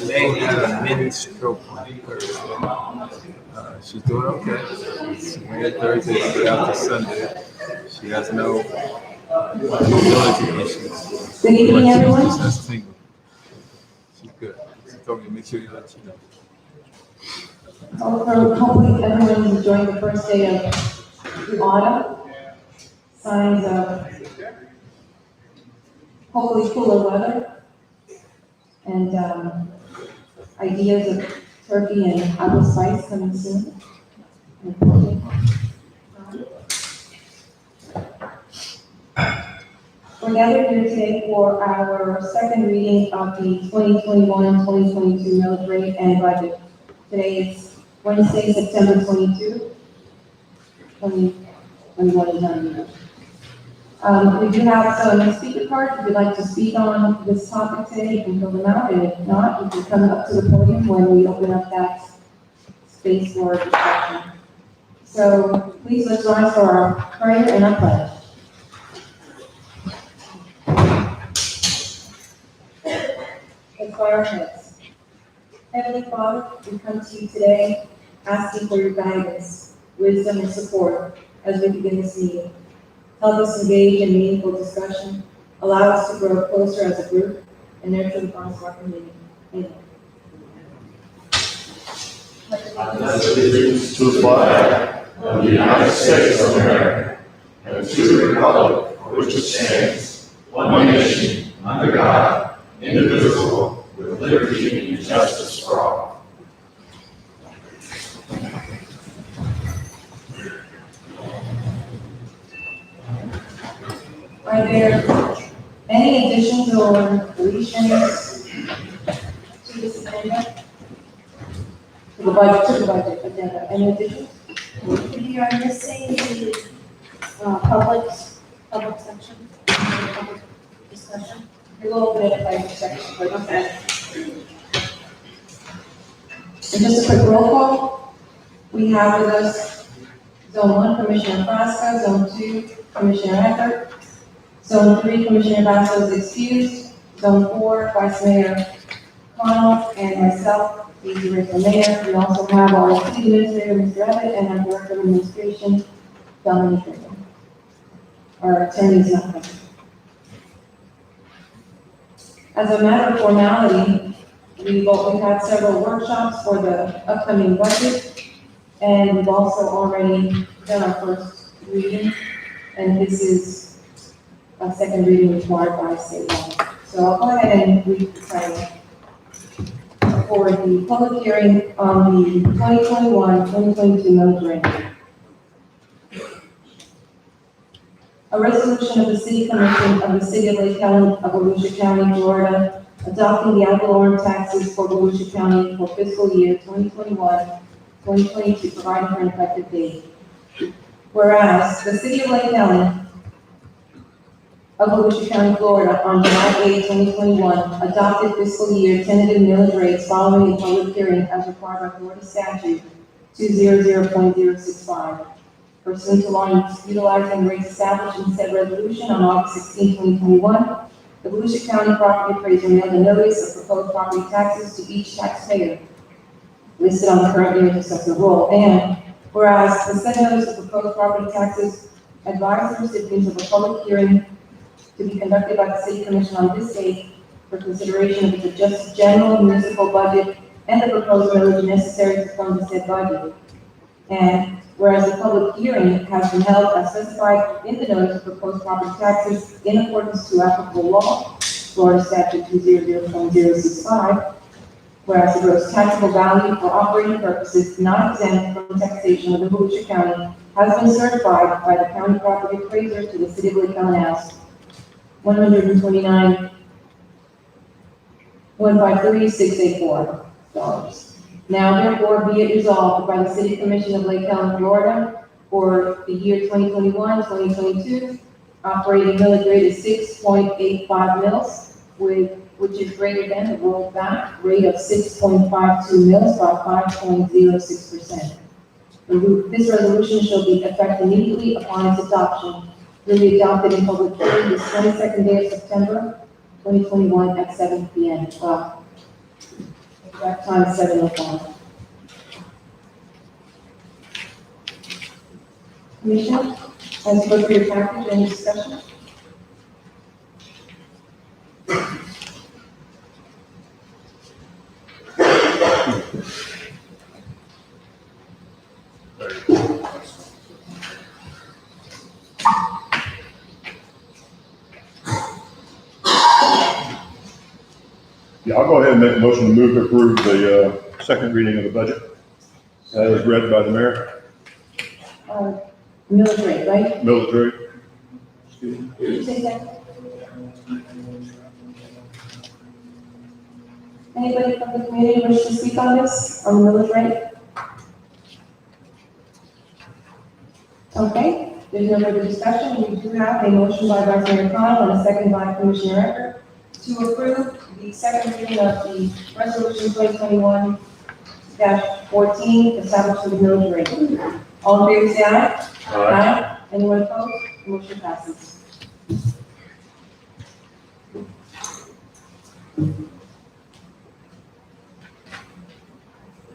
They had a mini stroke on Thursday. She's doing okay. It's Thursday after Sunday. She has no mobility issues. Good evening, everyone. She has tingling. She's good. She told me to make sure you let you know. Hopefully everyone is enjoying the first day of the autumn. Signs of hopefully cooler weather and ideas of turkey and apple spice coming soon. We're gathered here today for our second reading of the 2021-2022 millage rate and budget. Today is Wednesday, September 22, 2021. We do have some speaker cards. If you'd like to speak on this topic today, you can fill them out, and if not, you can come up to the podium when we open up that space for discussion. So please let's rise for our prayer and our pledge. Let's bow our heads. Heavenly Father, we come to you today asking for your guidance, wisdom, and support as we begin this meeting. Help us engage in meaningful discussion, allow us to grow closer as a group, and nurture the bonds of our community. Amen. Allegiance to the flag of the United States of America and to the republic for which it stands, one nation, under God, indivisible, with liberty and justice for all. Are there any additions or deletions to this agenda? To the budget agenda. Any additions? We are missing the public section, public discussion. We will open it by section, but okay. And just a quick roll call. We have with us Zone 1, Commissioner Frasca, Zone 2, Commissioner Eckert, Zone 3, Commissioner Basso is excused, Zone 4, Vice Mayor Connell, and myself, the regional mayor. We also have our city administrator, Mr. Abbott, and our director of administration, Dominique Ritter. Our attorney is not present. As a matter of formality, we've had several workshops for the upcoming budget, and we've also already done our first reading, and this is a second reading required by state law. So I'll go ahead and read the title for the public hearing on the 2021-2022 millage rate. A resolution of the City Commission of the City of Lake Helen of Volusia County, Florida, adopting the ad valorem taxes for Volusia County for fiscal year 2021-2022, providing for an effective date. Whereas the city of Lake County of Volusia County, Florida, on July 8, 2021, adopted fiscal year tentative millage rates following a public hearing as required by Florida statute 200.065. Pursuant to law utilizing rates established in said resolution on August 16, 2021, the Volusia County Property Appraiser mailed a notice of proposed property taxes to each taxpayer listed on the current year's assessor roll. And whereas the said notice of proposed property taxes advised the recipients of a public hearing to be conducted by the City Commission on this date for consideration of the adjusted general municipal budget and the proposed millage necessary to fund the said budget. And whereas the public hearing has been held as specified in the notice of proposed property taxes in accordance to applicable law, Florida Statute 200.065, whereas the gross taxable value for operating purposes not exempt from taxation of the Volusia County has been certified by the county property appraiser to the City of Lake County as $129,153,684. Now therefore be it resolved by the City Commission of Lake County, Florida, for the year 2021-2022, operating millage rate is 6.85 mils, which is greater than the rollback rate of 6.52 mils by 5.06%. This resolution shall be effective immediately upon its adoption, duly adopted in public hearing this 22nd day of September 2021 at 7 p.m. Exact time 7:05. Commissioner, as you go through your package, any discussion? Yeah, I'll go ahead and make a motion to move to approve the second reading of the budget as read by the mayor. Millage rate, right? Military. Did you say that? Anybody from the community wish to speak on this, on the millage rate? Okay, there's no further discussion. We do have a motion by Vice Mayor Connell and a second by Commissioner Eckert to approve the second reading of the resolution 2021-14, establishing the millage rate. All in favor, say aye. Aye. Anyone opposed? Motion passes.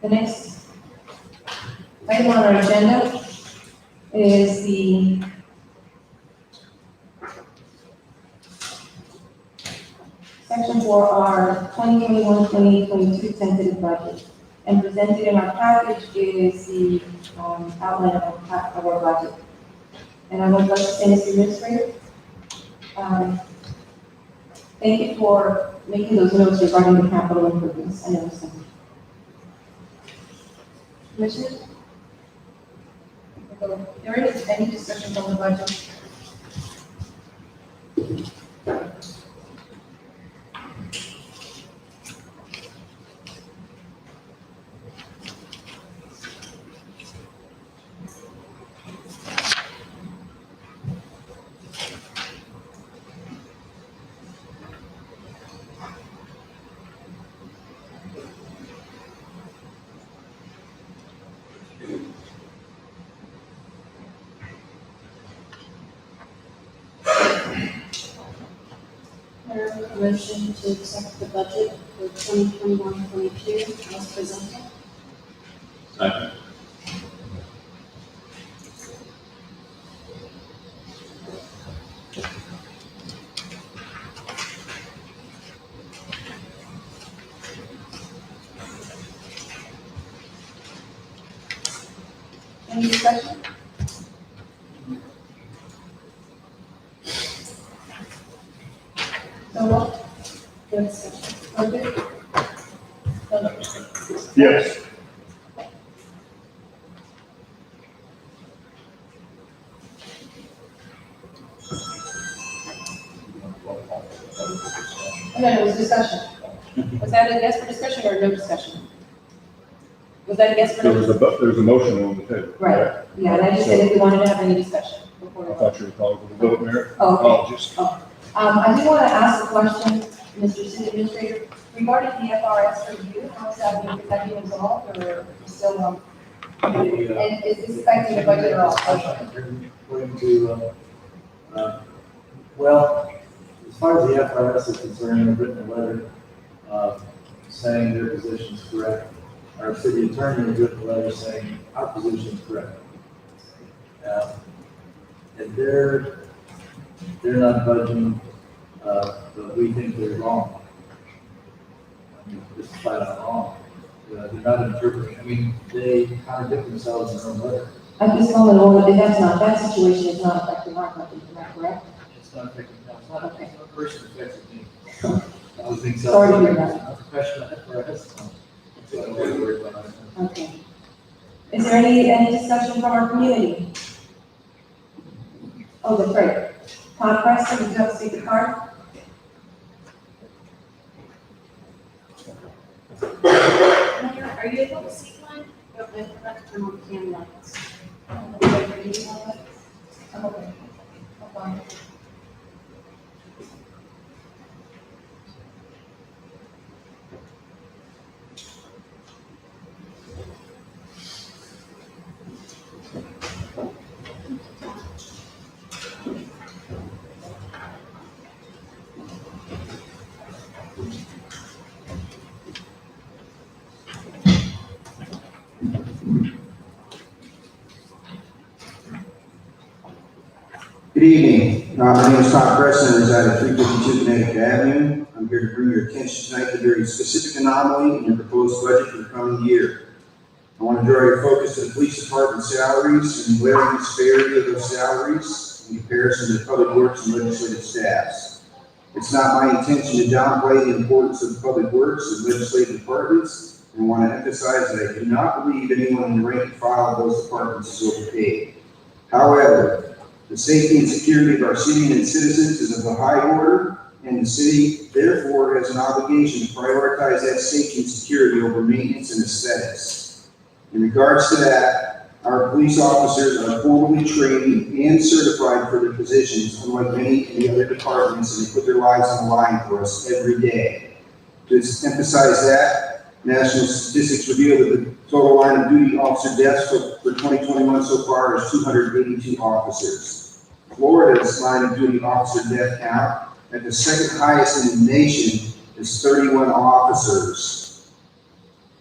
The next item on our agenda is the section for our 2021-2022 tentative budget. And presented in our package is the outline of our budget. And I would like to say, Mr. Administrator, thank you for making those notes regarding the capital improvements and everything. Commissioners? There is any discussion on the budget? Motion to accept the budget for 2021-22 as presented. Second. Any discussion? So what? Good discussion. Okay. Yes. And then it was discussion. Was that a yes for discussion or no discussion? Was that a yes for There no was discussion? there was a motion on the table. Right, yeah, and I just said if we wanted to have any discussion before. I thought you were calling for the vote, Mayor. Oh, okay. Apologies. I do want to ask a question, Mr. City Administrator, regarding the FRS review, how is that being resolved or still, and is this affecting the budget at all? Going to, well, as far as the FRS is concerned, I've written a letter, saying their position is correct. Our city attorney has written a letter saying our position is correct. And they're not budging, but we think they're wrong. I mean, just flat out wrong. They're not interpreting, I mean, they contradict themselves in their own letter. At this moment, all if that's not, that situation is not affecting our budget, is that correct? It's not affecting, it's not Okay. affecting one person, it affects me. I was thinking. Sorry to hear that. Professional FRS. So I don't have to worry about it. Okay. Is there any discussion from our community? Oh, that's right. Todd Preston, would you like to speak the card? Mayor, are you able to see mine? I forgot to turn on the camera. I'm okay. I'm fine. Good evening. My name is Todd Preston. I reside at 352 Connecticut Avenue. I'm here to bring your attention tonight to a very specific anomaly in your proposed budget for the coming year. I want to draw your focus to the police department salaries and the glaring disparity of those salaries in comparison to public works and legislative staffs. It's not my intention to downplay the importance of public works and legislative departments, and I want to emphasize that I do not believe anyone in the rank and file of those departments is overpaid. However, the safety and security of our city and its citizens is of a high order, and the city therefore has an obligation to prioritize that safety and security over maintenance and aesthetics. In regards to that, our police officers are formally trained and certified for their positions, unlike many in the other departments, and they put their lives on the line for us every day. To emphasize that, national statistics reveal that the total line of duty officer deaths for 2021 so far is 282 officers. Florida's line of duty officer death count at the second highest in the nation is 31 officers.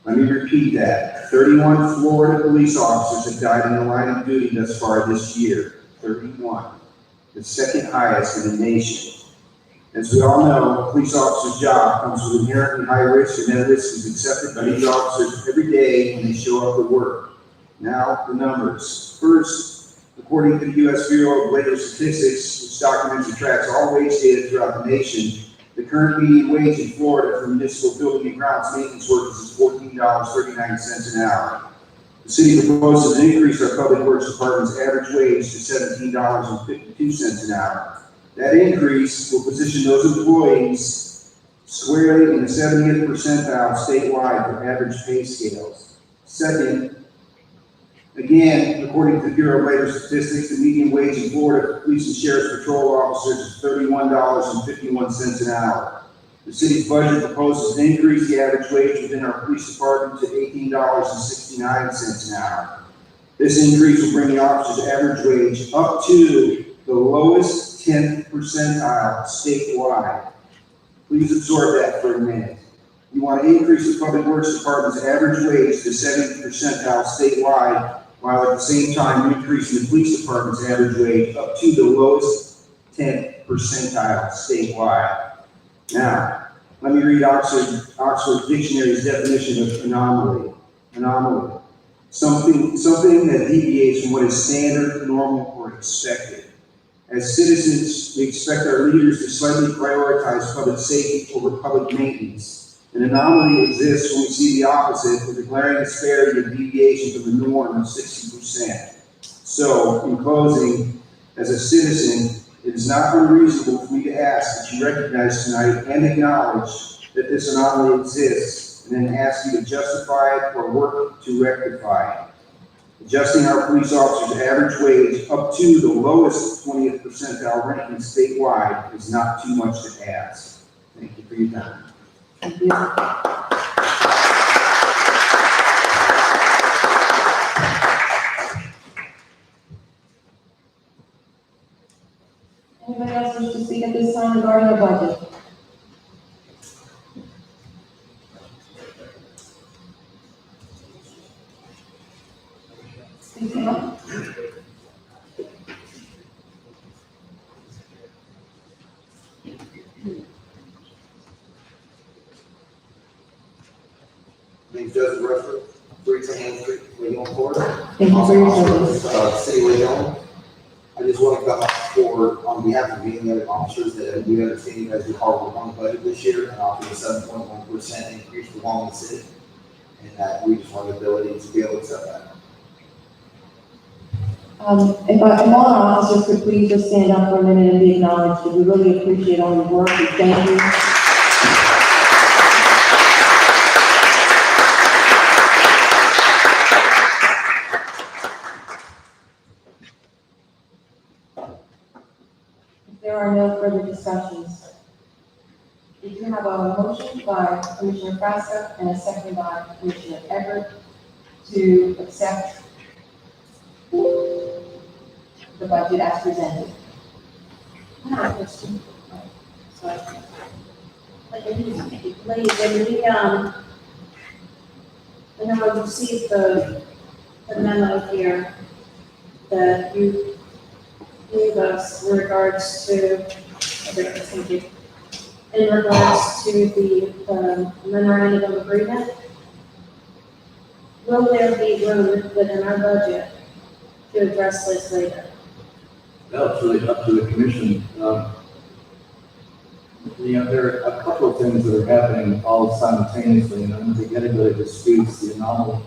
Let me repeat that. 31 Florida police officers have died in the line of duty thus far this year. 31. The second highest in the nation. As we all know, a police officer's job comes with inherently high risk, and that risk is accepted by these officers every day when they show up to work. Now, the numbers. First, according to the U.S. Bureau of Labor Statistics, which documents and tracks all wage data throughout the nation, the current median wage in Florida for municipal building and grounds maintenance workers is $14.39 an hour. The city proposes to increase our public works department's average wage to $17.52 an hour. That increase will position those employees squarely in the 70th percentile statewide for average pay scales. Second, again, according to the Bureau of Labor Statistics, the median wage in Florida for police and sheriff's patrol officers is $31.51 an hour. The city's budget proposes to increase the average wage within our police department to $18.69 an hour. This increase will bring the officer's average wage up to the lowest 10th percentile statewide. Please absorb that for a minute. You want to increase the public works department's average wage to 70th percentile statewide, while at the same time increasing the police department's average wage up to the lowest 10th percentile statewide. Now, let me read Oxford Dictionary's definition of anomaly. Anomaly. Something that deviates from what is standard, normal, or expected. As citizens, we expect our leaders to slightly prioritize public safety over public maintenance. An anomaly exists when we see the opposite, with a glaring disparity of deviation from the norm of 60%. So, in closing, as a citizen, it is not unreasonable for me to ask that you recognize tonight and acknowledge that this anomaly exists and then ask you to justify it or work to rectify it. Adjusting our police officers' average wage up to the lowest 20th percentile ranking statewide is not too much to ask. Thank you for your time. Thank you. Anybody else wish to speak at this time regarding the budget? Please come up. Name's Joseph Rushford, 310 Street, Leon, Florida. Thank you for your service. City of Leon. I just want to come up forward on behalf of me and the other officers that we understand you guys did hard work on the budget this year and offered a 7.1% increase for Long Beach City. And that we just want the ability to be able to accept that. If all our officers could please just stand up for a minute and be acknowledged, we really appreciate all your work, we thank you. If there are no further discussions, we do have a motion by Commissioner Frasca and a second by Commissioner Everett to accept the budget as presented. I have a question. Sorry. Ladies, when we, I know I received the memo here that you gave us in regards to, thank you, in regards to the memorandum of agreement. Will there be room within our budget to address this later? No, it's really up to the commission. There are a couple of things that are happening all simultaneously, and I don't think anybody disputes the anomaly.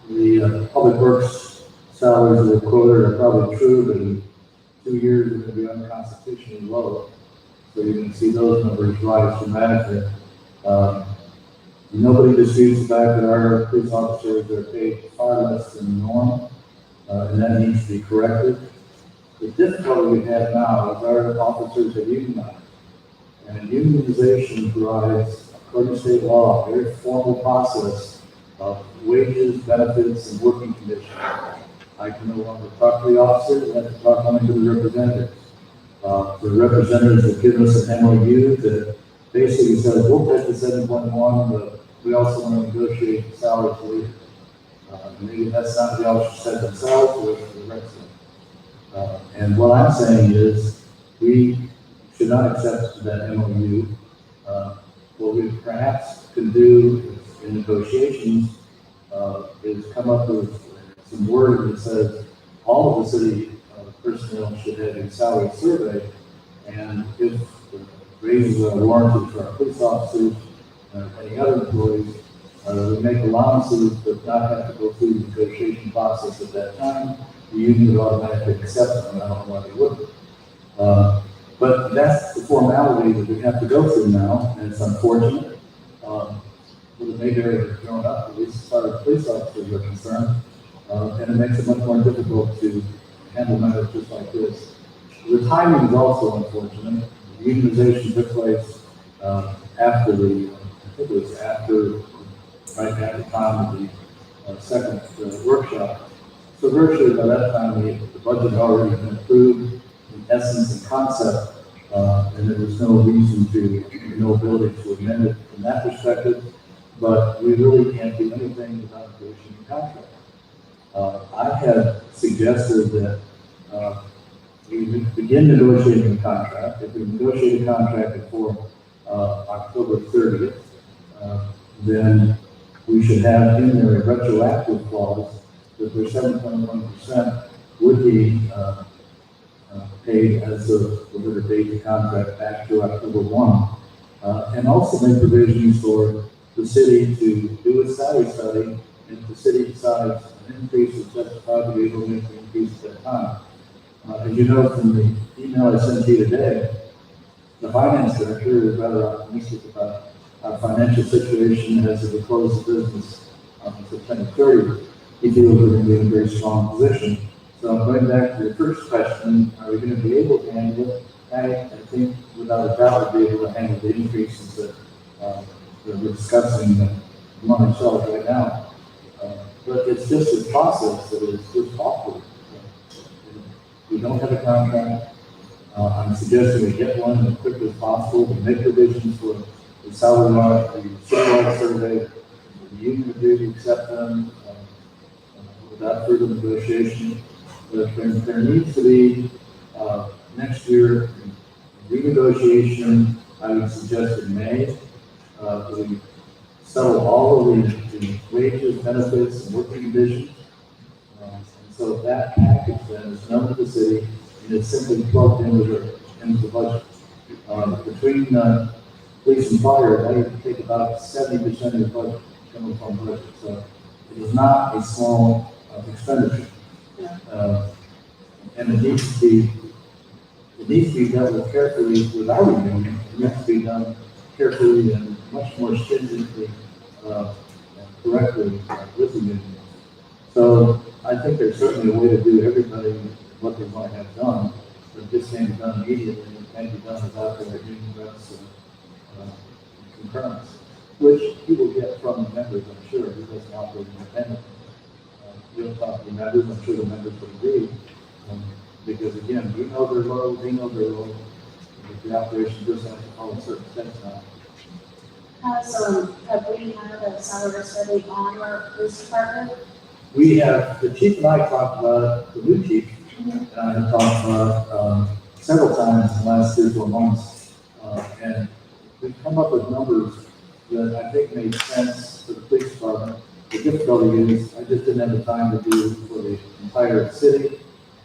The public works salaries that are quoted are probably true, but in 2 years they're going to be unconstitutionally low. So you can see those numbers rise dramatically. Nobody disputes the fact that our police officers are paid far less than norm, and that needs to be corrected. The difficulty we have now is our officers are unionized, and unionization provides, according to state law, a very formal process of wages, benefits, and working conditions. I can no longer talk to the officers, I have to talk only to the representatives. The representatives have given us an MOU that basically says, we'll take the 7.1, but we also want to negotiate the salaries later. Maybe that's not the officers said themselves, or the representatives. And what I'm saying is, we should not accept that MOU. What we perhaps can do in negotiations is come up with some word that says all of the city personnel should have a salary survey, and if the raises are warranted for our police officers and any other employees, we make allowances but not have to go through the negotiation process at that time. The union would automatically accept them, and I don't know why they wouldn't. But that's the formality that we have to go through now, and it's unfortunate. With the Mayberry has grown up, at least as far as police officers are concerned, and it makes it much more difficult to handle matters just like this. The timing is also unfortunate. The unionization took place after the, I think it was right at the time of the second workshop. So virtually by that time, the budget had already been approved in essence and concept, and there was no reason no ability to amend it from that perspective, but we really can't do anything without negotiating a contract. I had suggested that we begin negotiating a contract. If we negotiate a contract before October 30th, then we should have in there a retroactive clause that their 7.1% would be paid as of the date of the contract back to October 1. And also make provisions for the city to do a salary study, and if the city decides an increase is justified, to be able to make the increase at that time. As you know from the email I sent you today, the finance director is rather optimistic about our financial situation as we close the business on September 30th. He feels we're going to be in a very strong position. So going back to your first question, are we going to be able to handle it? I think without a doubt we'll be able to handle the increases that we're discussing among ourselves right now. But it's just a process that is just awkward. We don't have a contract. I'm suggesting we get one as quickly as possible, we make revisions for the salary mark, the citywide survey, the union agreed to accept them without further negotiation. But there needs to be next year renegotiation. I would suggest in May, we settle all of the wages, benefits, and working conditions. And so that package then is known to the city and it's simply plugged into the budget. Between police and fire, they take about 70% of the budget, general fund budget. So it is not a small expenditure. And it needs to be dealt with carefully with our union. It needs to be done carefully and much more stringently, correctly with the union. So I think there's certainly a way to do everybody what they might have done, but it just can't be done immediately. It can't be done without their union reps concurrence, which he will get from the members, I'm sure. He doesn't operate independently. He'll talk to the members, I'm sure the members will agree. Because again, we know they're low, they know they're low, but the operation does have to follow certain steps now. Have we had a salary study on our police department? We have, the chief and I talked about it, the new chief, and I have talked about several times in the last 3 or 4 months. And we've come up with numbers that I think make sense for the police department. The difficulty is, I just didn't have the time to do it for the entire city,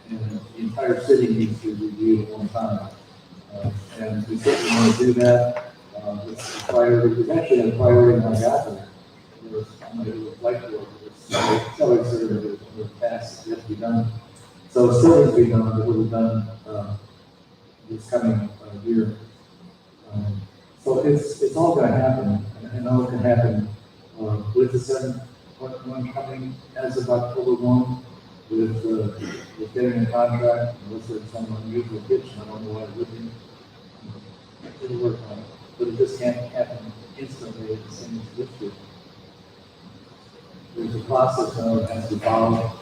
and the entire city needs to review at one time. And we certainly want to do that. It's a priority, it's actually a priority when I got there. There was somebody who would like to work with this, salary survey was passed, it has to be done. So it still needs to be done, but it will be done this coming year. So it's all going to happen, and I know it can happen with the 7.1 coming as of October 1, with getting a contract, unless there's some unusual pitch, I don't know why it would be. It'll work on it, but it just can't happen instantly at the same as this year. There's a process now that has to follow,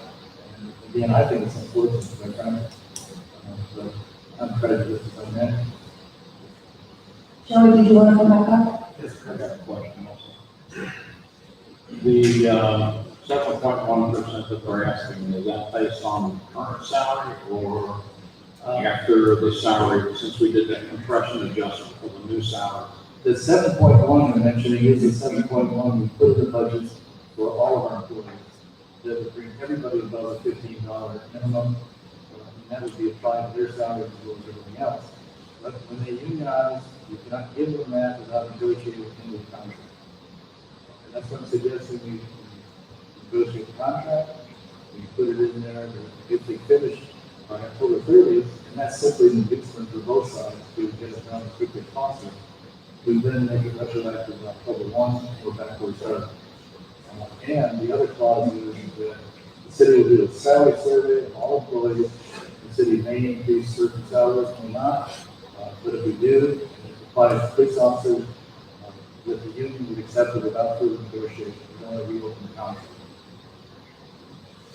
and again, I think it's important, but I'm prejudiced on that. Joey, did you want to come back up? Yes, I got a question also. The 7.1% that they're asking, is that based on current salary or after the salary, since we did that compression adjustment for the new salary? The 7.1 you're mentioning is the 7.1 we put in the budget for all of our employees. That would bring everybody above a $15 minimum, and that would be applied to their salary as well as everything else. But when they unionize, you cannot give them that without negotiating into the contract. And that's what I'm suggesting we negotiate the contract, we put it in there, if they finish on October 30th, and that's simply an inducement for both sides to get it done as quickly as possible. We then make it retroactive on October 1, we're back where we started. And the other clause is that the city will do a salary survey of all employees. The city may increase certain salaries, may not. But if we do, it applies to police officers, that the union would accept it without further negotiation. We don't want to reopen the contract.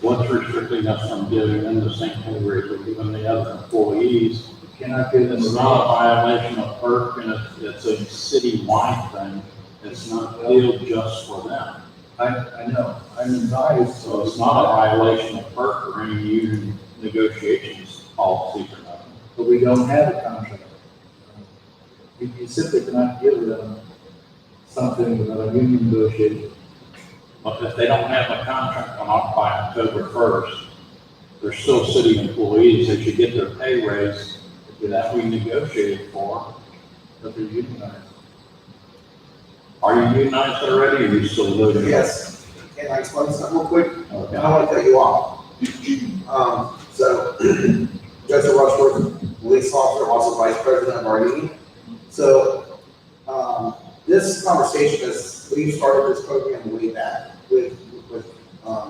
What's restricting us from giving them the same pay rate we're giving the other employees? You cannot give them. It's not a violation of PERC, and it's a city-wide thing. It's not billed just for them. I know, I'm advised. So it's not a violation of PERC or any union negotiations policy or nothing. But we don't have a contract. You simply cannot give them something without a union negotiation. But if they don't have a contract by October 1st, they're still city employees, they should get their pay raise that we negotiated for. But they're unionized. Are you unionized already, or are you still living? Yes, can I explain something real quick? I Okay. don't want to cut you off. So, Joseph Rushworth, police officer, also vice president of our union. So, this conversation is, we started this program way back with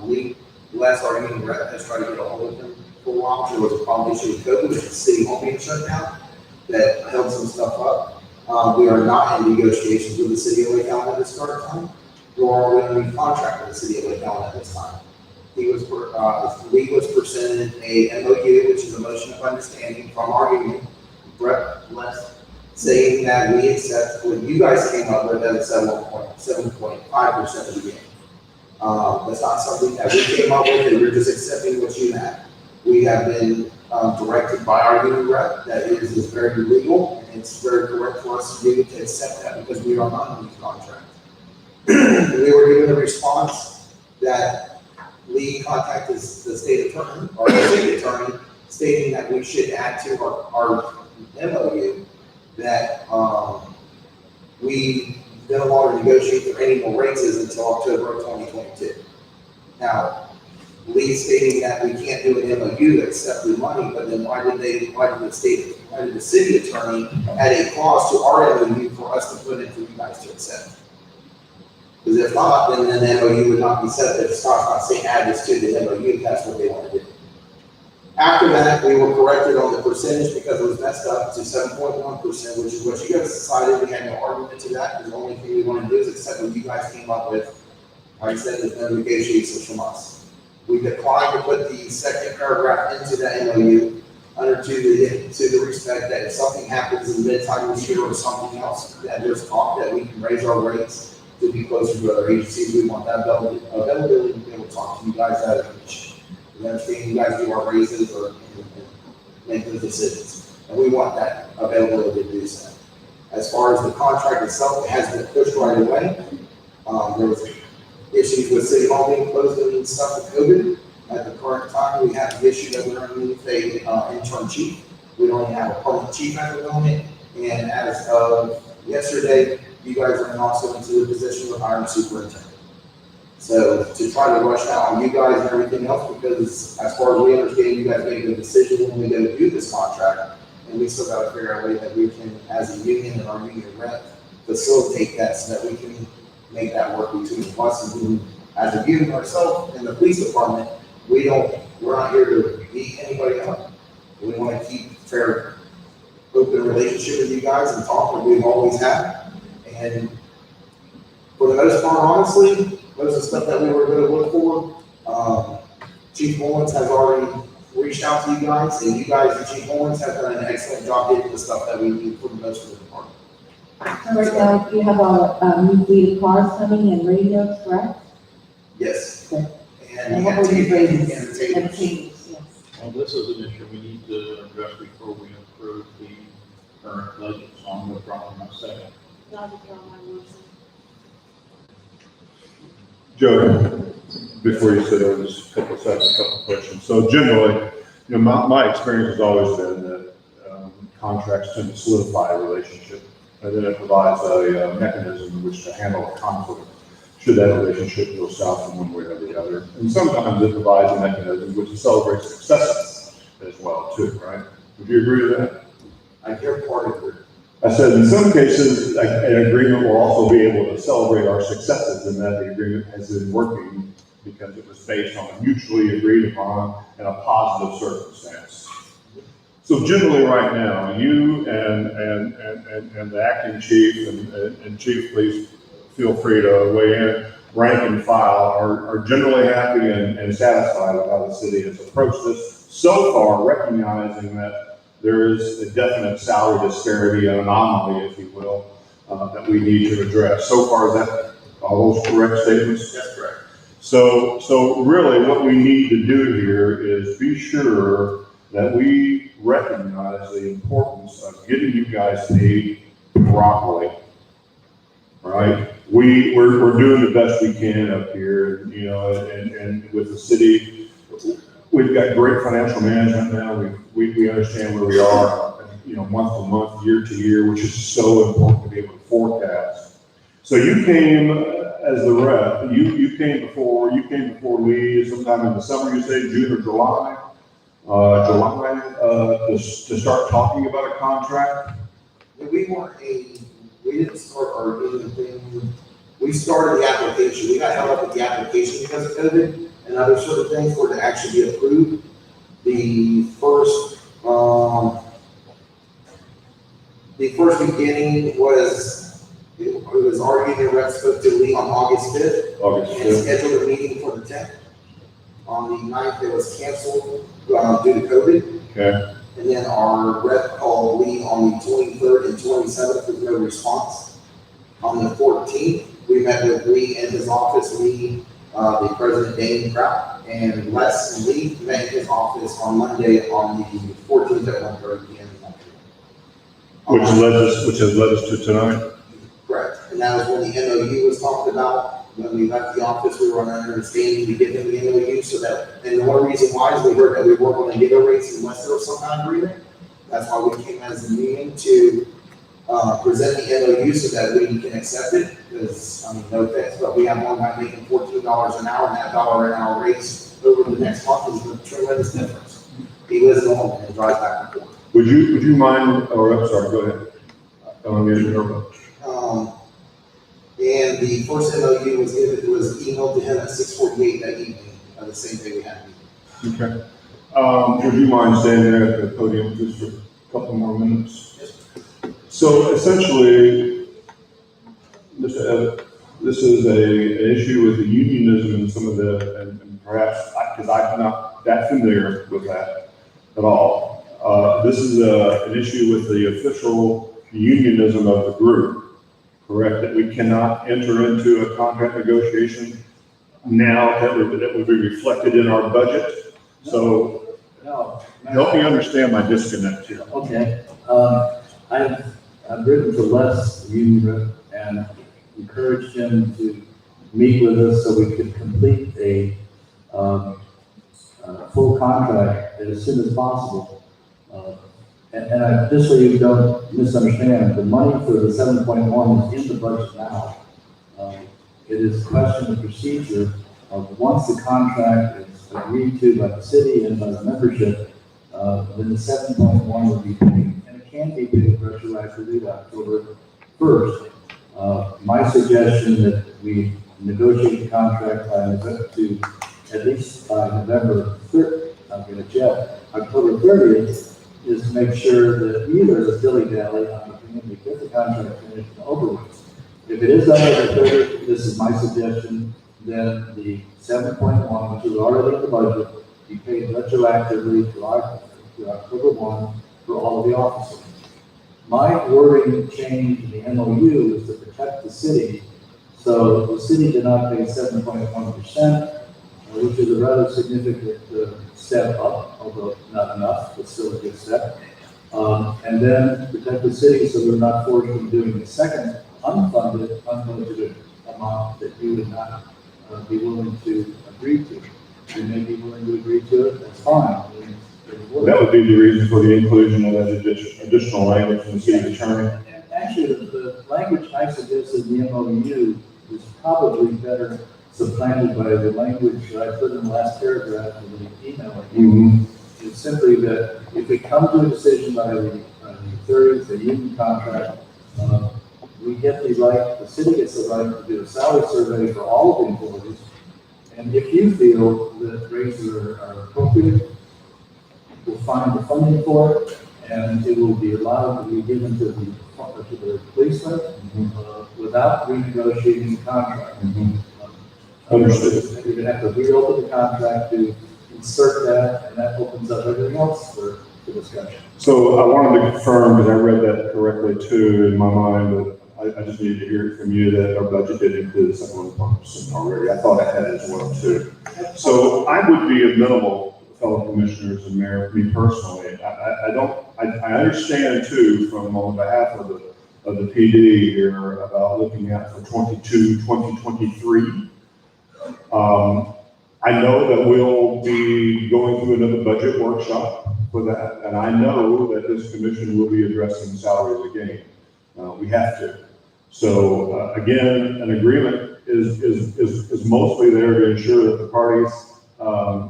Lee, last our union rep has tried to get a hold of him for a while. There was a problem issue with COVID, with the city hall being shut down, that held some stuff up. We are not in negotiations with the city of Lake Allen at this current time, nor are we in contract with the city of Lake Allen at this time. Lee was presented a MOU, which is a motion of understanding from our union, Brett West, saying that we accept what you guys came up with at 7.5% of the game. That's not something that we came up with, and we're just accepting what you had. We have been directed by our union rep that it is very legal, and it's very correct for us to be able to accept that because we are not in these contracts. We were given a response that Lee contacted the state attorney, or the state attorney, stating that we should add to our MOU that we no longer negotiate for any more raises until October of 2022. Now, Lee stating that we can't do an MOU to accept the money, but then why did the city attorney add a clause to our MOU for us to put in for you guys to accept? Because if not, then the MOU would not be set. If Scott's not saying add this to the MOU, that's what they want to do. After that, we were corrected on the percentage because it was messed up to 7.1%, which is what you guys decided. We had no argument to that. The only thing we want to do is accept what you guys came up with. Like I said, there's no negotiations from us. We declined to put the second paragraph into the MOU under to the respect that if something happens in mid-time this year or something else, that there's talk that we can raise our rates to be closer to other agencies. We want that availability to be able to talk to you guys out of each. We understand you guys do our raises or make those decisions, and we want that availability to do so. As far as the contract itself, it has been pushed right away. There was issues with City Hall being closed and stuff with COVID. At the current time, we have the issue that we're underneath a interim chief. We don't have a permanent chief at the moment, and as of yesterday, you guys are also into the position of hiring superintendent. So to try to rush out on you guys and everything else, because as far as we understand, you guys made the decision when we go to do this contract, and we still got to figure out a way that we can, as a union and our union rep, facilitate that so that we can make that work between us and as a union ourselves and the police department. We're not here to beat anybody up. We want to keep fair, open relationship with you guys and talk like we've always had. And for the most part, honestly, most of the stuff that we were going to look for, Chief Mullins has already reached out to you guys, and you guys and Chief Mullins have done an excellent job getting the stuff that we need for the most of the department. So right now, you have a new fleet of cars coming and radios, correct? Yes. Okay. And And we what have were your tables ratings? and the And tables. tables, yes. Well, this is an issue we need to address before we approve the current budget, so I'm withdrawing my second. I'll withdraw my motion. Joe, before you sit down, just a couple seconds, a couple questions. So generally, my experience has always been that contracts tend to solidify a relationship, and then it provides a mechanism in which to handle a conflict should that relationship go south in one way or the other. And sometimes it provides a mechanism which celebrates successes as well, too, right? Would you agree with that? I hear part of it. I said, in some cases, an agreement will also be able to celebrate our successes in that the agreement has been working because it was based on a mutually agreed upon and a positive circumstance. So generally right now, you and the acting chief and chief, please feel free to weigh in, rank and file, are generally happy and satisfied with how the city has approached this so far, recognizing that there is a definite salary disparity, an anomaly, if you will, that we need to address. So far, is that all those correct statements? That's correct. So really what we need to do here is be sure that we recognize the importance of getting you guys paid properly, right? We're doing the best we can up here, and with the city, we've got great financial management now. We understand where we are, month to month, year to year, which is so important to be able to forecast. So you came as the rep. You came before Lee sometime in the summer. You say June or July, to start talking about a contract. We didn't start our anything, we started the application, we got held up with the application because of COVID and other sort of things for it to actually be approved. The first beginning was, it was argued and rep spoke to Lee on August 5th. August And 5th. scheduled a meeting for the 10th. On the 9th, it was canceled due to COVID. Okay. And then our rep called Lee on the 23rd and 27th with no response. On the 14th, we met with Lee in his office, Lee, the president, Dane Kraut, and Les and Lee met in his office on Monday on the 14th at 1:30 p.m. Which has led us to tonight. Correct, and that was when the MOU was talked about. When we left the office, we were on an understanding to give them the MOU so that, and the one reason why is we heard that we weren't going to give a rates unless there was some kind of agreement. That's why we came as a meeting to present the MOU so that we can accept it, because, I mean, no offense, but we have one guy making $14 an hour, and that $1 an hour raise over the next month is a tremendous difference. He lives at home and drives back and forth. Would you mind, or I'm sorry, go ahead. And the first MOU was emailed to him at 6:48 that evening, the same day we had a meeting. Okay. Would you mind standing there at the podium just for a couple more minutes? So essentially, Mr. Evans, this is an issue with the unionism and some of the, and perhaps, because I'm not that familiar with that at all. This is an issue with the official unionism of the group, correct? That we cannot enter into a contract negotiation now that would be reflected in our budget. So No. help me understand my disconnect here. Okay, I've written to Les, the union rep, and encouraged him to meet with us so we could complete a full contract as soon as possible. Just so you don't misunderstand, the money for the 7.1 is in the budget now. It is a question of procedure of once the contract is agreed to by the city and by the membership, then the 7.1 will be paid, and it can be paid retroactively to October 1st. My suggestion that we negotiate the contract to at least by November 3rd, I'm going to check, October 30th, is to make sure that either the dilly-dally on the community get the contract finished and over with. If it is under the 30th, this is my suggestion, then the 7.1, which is already in the budget, be paid retroactively to October 1 for all of the officers. My wording change in the MOU is to protect the city, so the city did not pay 7.1%, which is a rather significant step up, although not enough, but still a good step. And then protect the city so we're not forced into doing the second unfunded, unbudgeted amount that you would not be willing to agree to. You may be willing to agree to it, that's fine. That would be the reason for the inclusion of that additional language from the city attorney. And actually, the language I suggested in the MOU is probably better supplanted by the language that I put in the last paragraph of the email. It's simply that if we come to a decision by the 30th, the union contract, we get the right, the city gets the right to do a salary survey for all of the employees. And if you feel that raises are appropriate, we'll find the funding for it, and it will be allowed to be given to the policemen without renegotiating the contract. Understood. You're gonna have to reopen the contract to insert that, and that opens up everything else for discussion. So I wanted to confirm, because I read that correctly too in my mind, but I just needed to hear it from you that our budget did include 7.1% already. I thought I had it as well too. So I would be amenable, fellow commissioners and mayor, me personally. I understand too, from on behalf of the PD here about looking at for 2023. I know that we'll be going through another budget workshop for that, and I know that this commission will be addressing salaries again. We have to. So again, an agreement is mostly there to ensure that the parties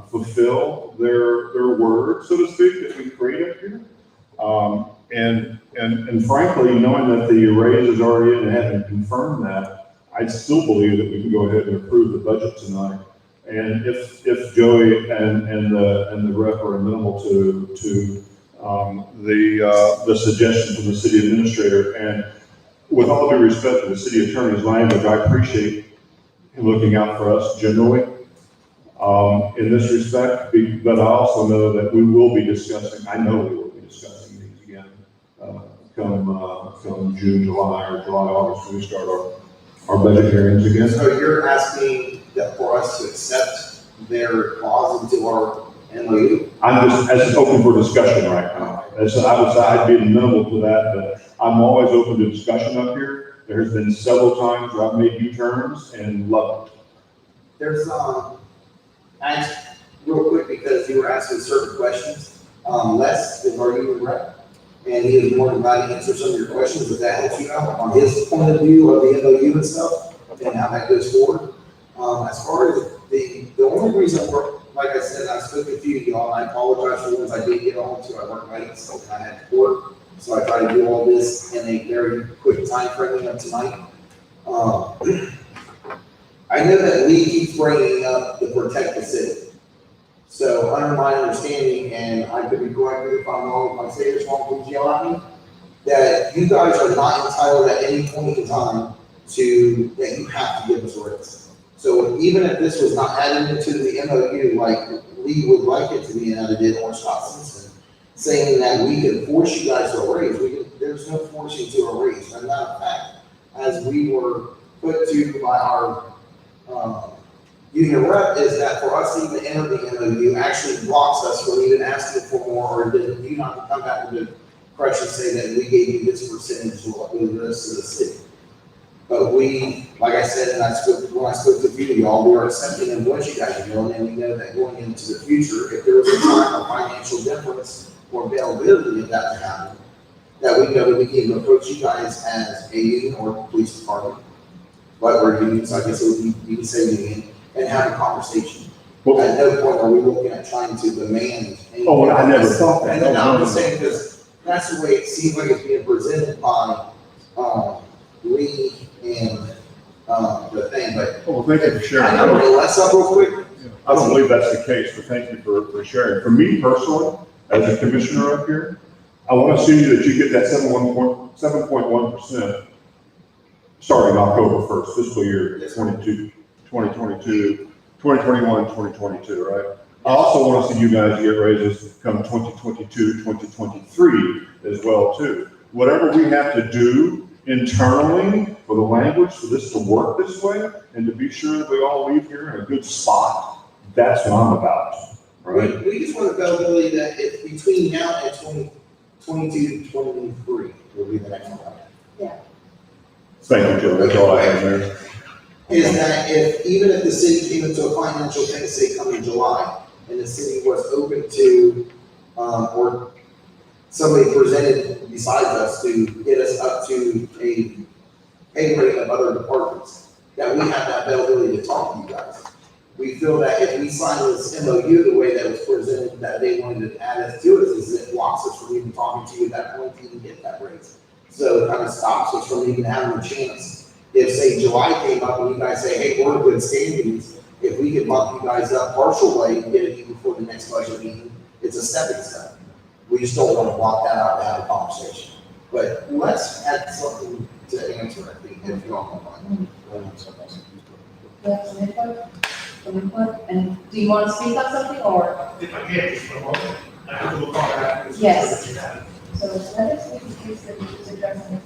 fulfill their word, so to speak, that we created here. And frankly, knowing that the raise is already in and having confirmed that, I still believe that we can go ahead and approve the budget tonight. And if Joey and the rep are amenable to the suggestion from the city administrator, and with all due respect to the city attorney's language, I appreciate him looking out for us generally in this respect, but I also know that we will be discussing, I know we will be discussing these again come June, July, or July, August, when we start our budget hearings again. So you're asking that for us to accept their clause into our MOU? I'm just, as it's open for discussion right now. I'd be amenable to that, but I'm always open to discussion up here. There's been several times where I've made U-turns and loved it. There's, real quick, because you were asking certain questions, Les is our union rep, and he is more than glad to answer some of your questions, if that helps you out on his point of view of the MOU and stuff, and how that goes forward. As far as the only reason we're, like I said, I spoke to a few of y'all, and I apologize for the ones I did get on to. I worked late, so I had to work. So I tried to do all this in a very quick time frame of tonight. I know that Lee keeps bringing up the protect the city. So under my understanding, and I could be corrected if I'm wrong, if I say this wrong, please yell at me, that you guys are not entitled at any point in time that you have to give us a raise. So even if this was not added into the MOU, like Lee would like it to be added in, or Scott Simpson, saying that we can force you guys to a raise, there's no forcing to a raise. As a matter of fact, as we were put to by our union rep, is that for us to even enter the MOU actually blocks us from even asking for more, or did you not come back with the pressure and say that we gave you this percentage with the rest of the city. But we, like I said, when I spoke to a few of y'all, we are accepting of what you guys are doing, and we know that going into the future, if there was a time of financial difference or availability of that to happen, that we know that we can approach you guys as a union or police department, but we're unions, I guess it would be, you can say union, and have a conversation. At no point are we looking at trying to demand. Oh, I never thought that. And then I'm just saying, because that's the way it seems like it's being presented by, Lee and, the thing, but. Well, thank you for sharing. I know, bring less up real quick. I don't believe that's the case, but thank you for sharing. For me personally, as a commissioner up here, I want to see that you get that 7.1% starting October 1st, fiscal year 2021, 2022, right? I also want to see you guys get raises come 2022, 2023 as well too. Whatever we have to do internally for the language for this to work this way and to be sure that we all leave here in a good spot, that's what I'm about, right? We just want availability that if between now and 2022, 2023 will be the next one. Thank you, Joe. That's all I have there. Is that even if the city came into a financial thing, say come in July, and the city was open to, or somebody presented besides us to get us up to a pay rate of other departments, that we have that availability to talk to you guys. We feel that if we sign this MOU the way that was presented, that they wanted to add us to it, is it blocks us from even talking to you at that point to even get that raise. So it kind of stops us from even having a chance. If, say, July came up and you guys say, hey, we're in good standings, if we could bump you guys up partial way and get it even before the next budget meeting, it's a stepping stone. We just don't want to block that out and have a conversation. But let's add something to answer, I think, if you don't mind. You have some input? Some input? And do you want to speak on something, or? If I can, just for a moment, I have to look on that. Yes. So let us make a case that we just addressing it.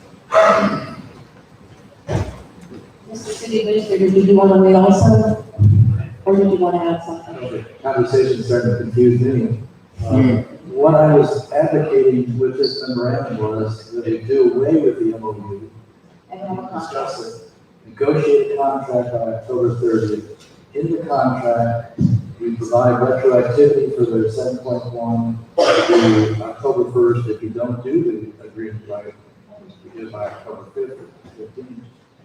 Mr. City Administrator, did you want to wait also? Or did you want to add something? The conversation's starting to confuse me. What I was advocating with this memorandum was that we do away with the MOU, And have a contract. discuss it, negotiate a contract on October 30th. In the contract, we provide retroactivity for their 7.1 to October 1st. If you don't do the agreement by October 5th or 15th.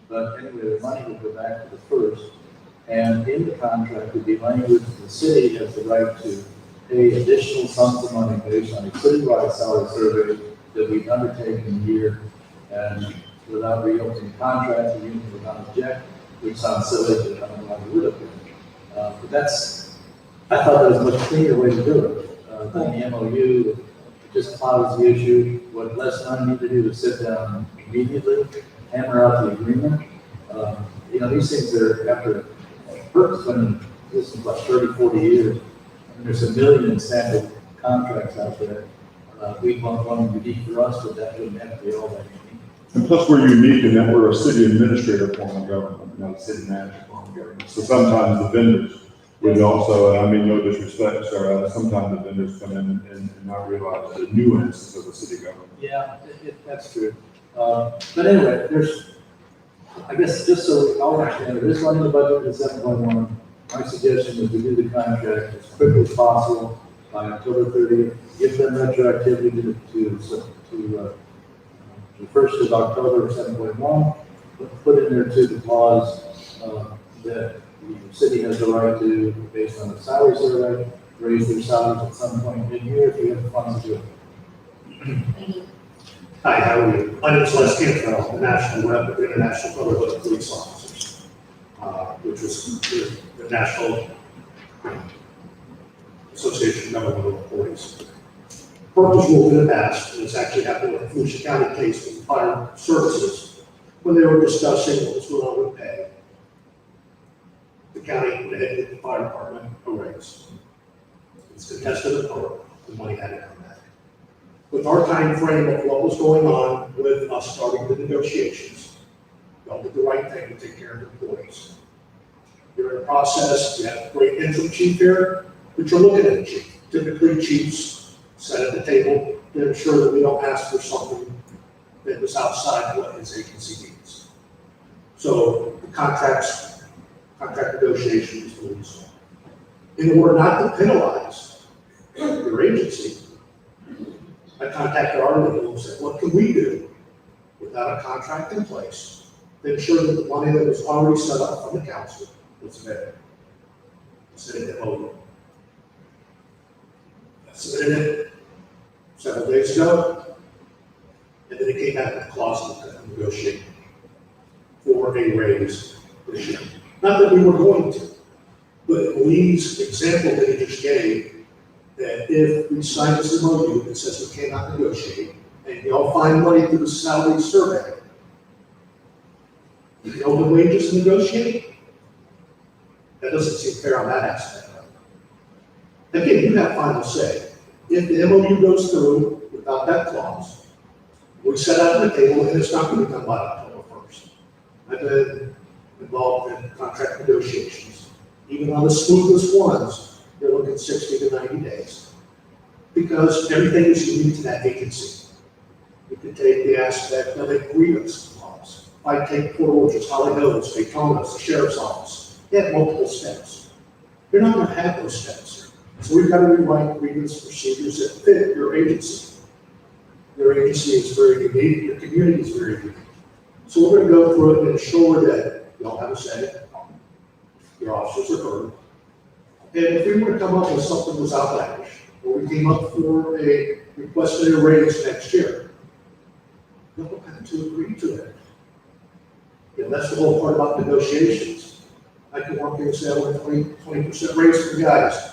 But anyway, the money will go back to the 1st. And in the contract would be language, the city has the right to pay additional sums of money based on a citywide salary survey that we undertake in a year and without reopening contracts, or even without object, which sounds silly, but I don't know why we would have been. But that's, I thought that was a much cleaner way to do it. Than the MOU, it just clouds the issue. What Les and I need to do is sit down immediately, hammer out the agreement. You know, these things are after, Burke's been in this for about 30, 40 years. And there's a million sample contracts out there. We want one unique for us, but that wouldn't have to be all that unique. And plus, we're unique in that we're a city administrator form of government, not a city manager form of government. So sometimes the vendors would also, I mean, no disrespect, sir, sometimes the vendors come in and not realize the nuances of the city government. Yeah, that's true. But anyway, I guess just so we all understand, there is money in the budget at 7.1. My suggestion is we do the contract as quickly as possible by October 30th, give them retroactivity to the 1st of October 7.1, put in there too the clause that the city has the right to, based on the salary survey, raise their salaries at some point in here if you have the funds to do it. Hi, how are you? My name is Les Cantrell, the National Rep of the International Brotherhood of Police Officers, which was the National Association of Governmental Employees. Purpose ruled in the past, and it's actually happened with the Volusia County case with fire services, when they were discussing what was going on with pay. The county would have the fire department a raise. It's contested in court, the money had to come back. With our time frame of what was going on with us starting the negotiations, y'all did the right thing to take care of the employees. You're in the process, you have a great interim chief here, but you're looking at the chief. Typically, chiefs sit at the table to ensure that we don't ask for something that was outside what his agency needs. So the contract negotiation is moving on. In order not to penalize your agency, I contacted our legal and said, what can we do without a contract in place to ensure that the money that was already set up from the council was there? I said, oh, I submitted it several days ago, and then it came back with a clause to negotiate for a raise this year. Not that we were going to, but Lee's example that he just gave, that if we sign this MOU that says we cannot negotiate, and y'all find money through the salary survey, you know the wages to negotiate? That doesn't seem fair on that aspect. Again, you have final say. If the MOU goes through without that clause, we set out on the table and it's not going to come by October 1st. I've been involved in contract negotiations. Even on the smoothest ones, they're looking 60 to 90 days. Because everything is unique to that agency. You can take the aspect of a grievance clause. If I take Port Orchard, Holly Hills, Daytona, the sheriff's office, they have multiple steps. You're not going to have those steps. So we've got to rewrite grievance procedures that fit your agency. Your agency is very unique, your community is very unique. So we're going to go through it and ensure that y'all have a say, your officers are heard. And if we were to come up with something that was outlandish, or we came up for a requested a raise next year, you'll have to agree to it. And that's the whole part about negotiations. I can walk in and say, I want 20% raise for the guys.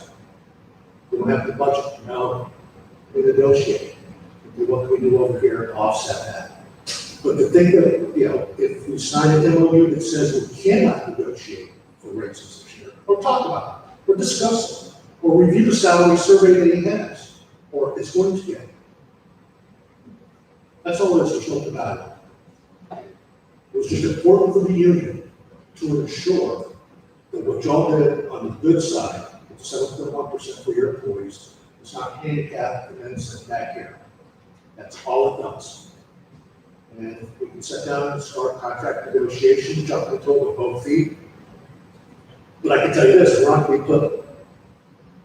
We don't have the budget, we negotiate. What can we do over here to offset that? But to think that, if we sign an MOU that says we cannot negotiate for raises this year, or talk about it, or discuss it, or review the salary survey that he has, or is going to get. That's all there's about it. It was just important for the union to ensure that what y'all did on the good side, 7.1% for your employees, is not handicapped and then sent back here. That's all it does. And we can sit down and start contract negotiations, jump into it with both feet. But I can tell you this, we're not going to be put,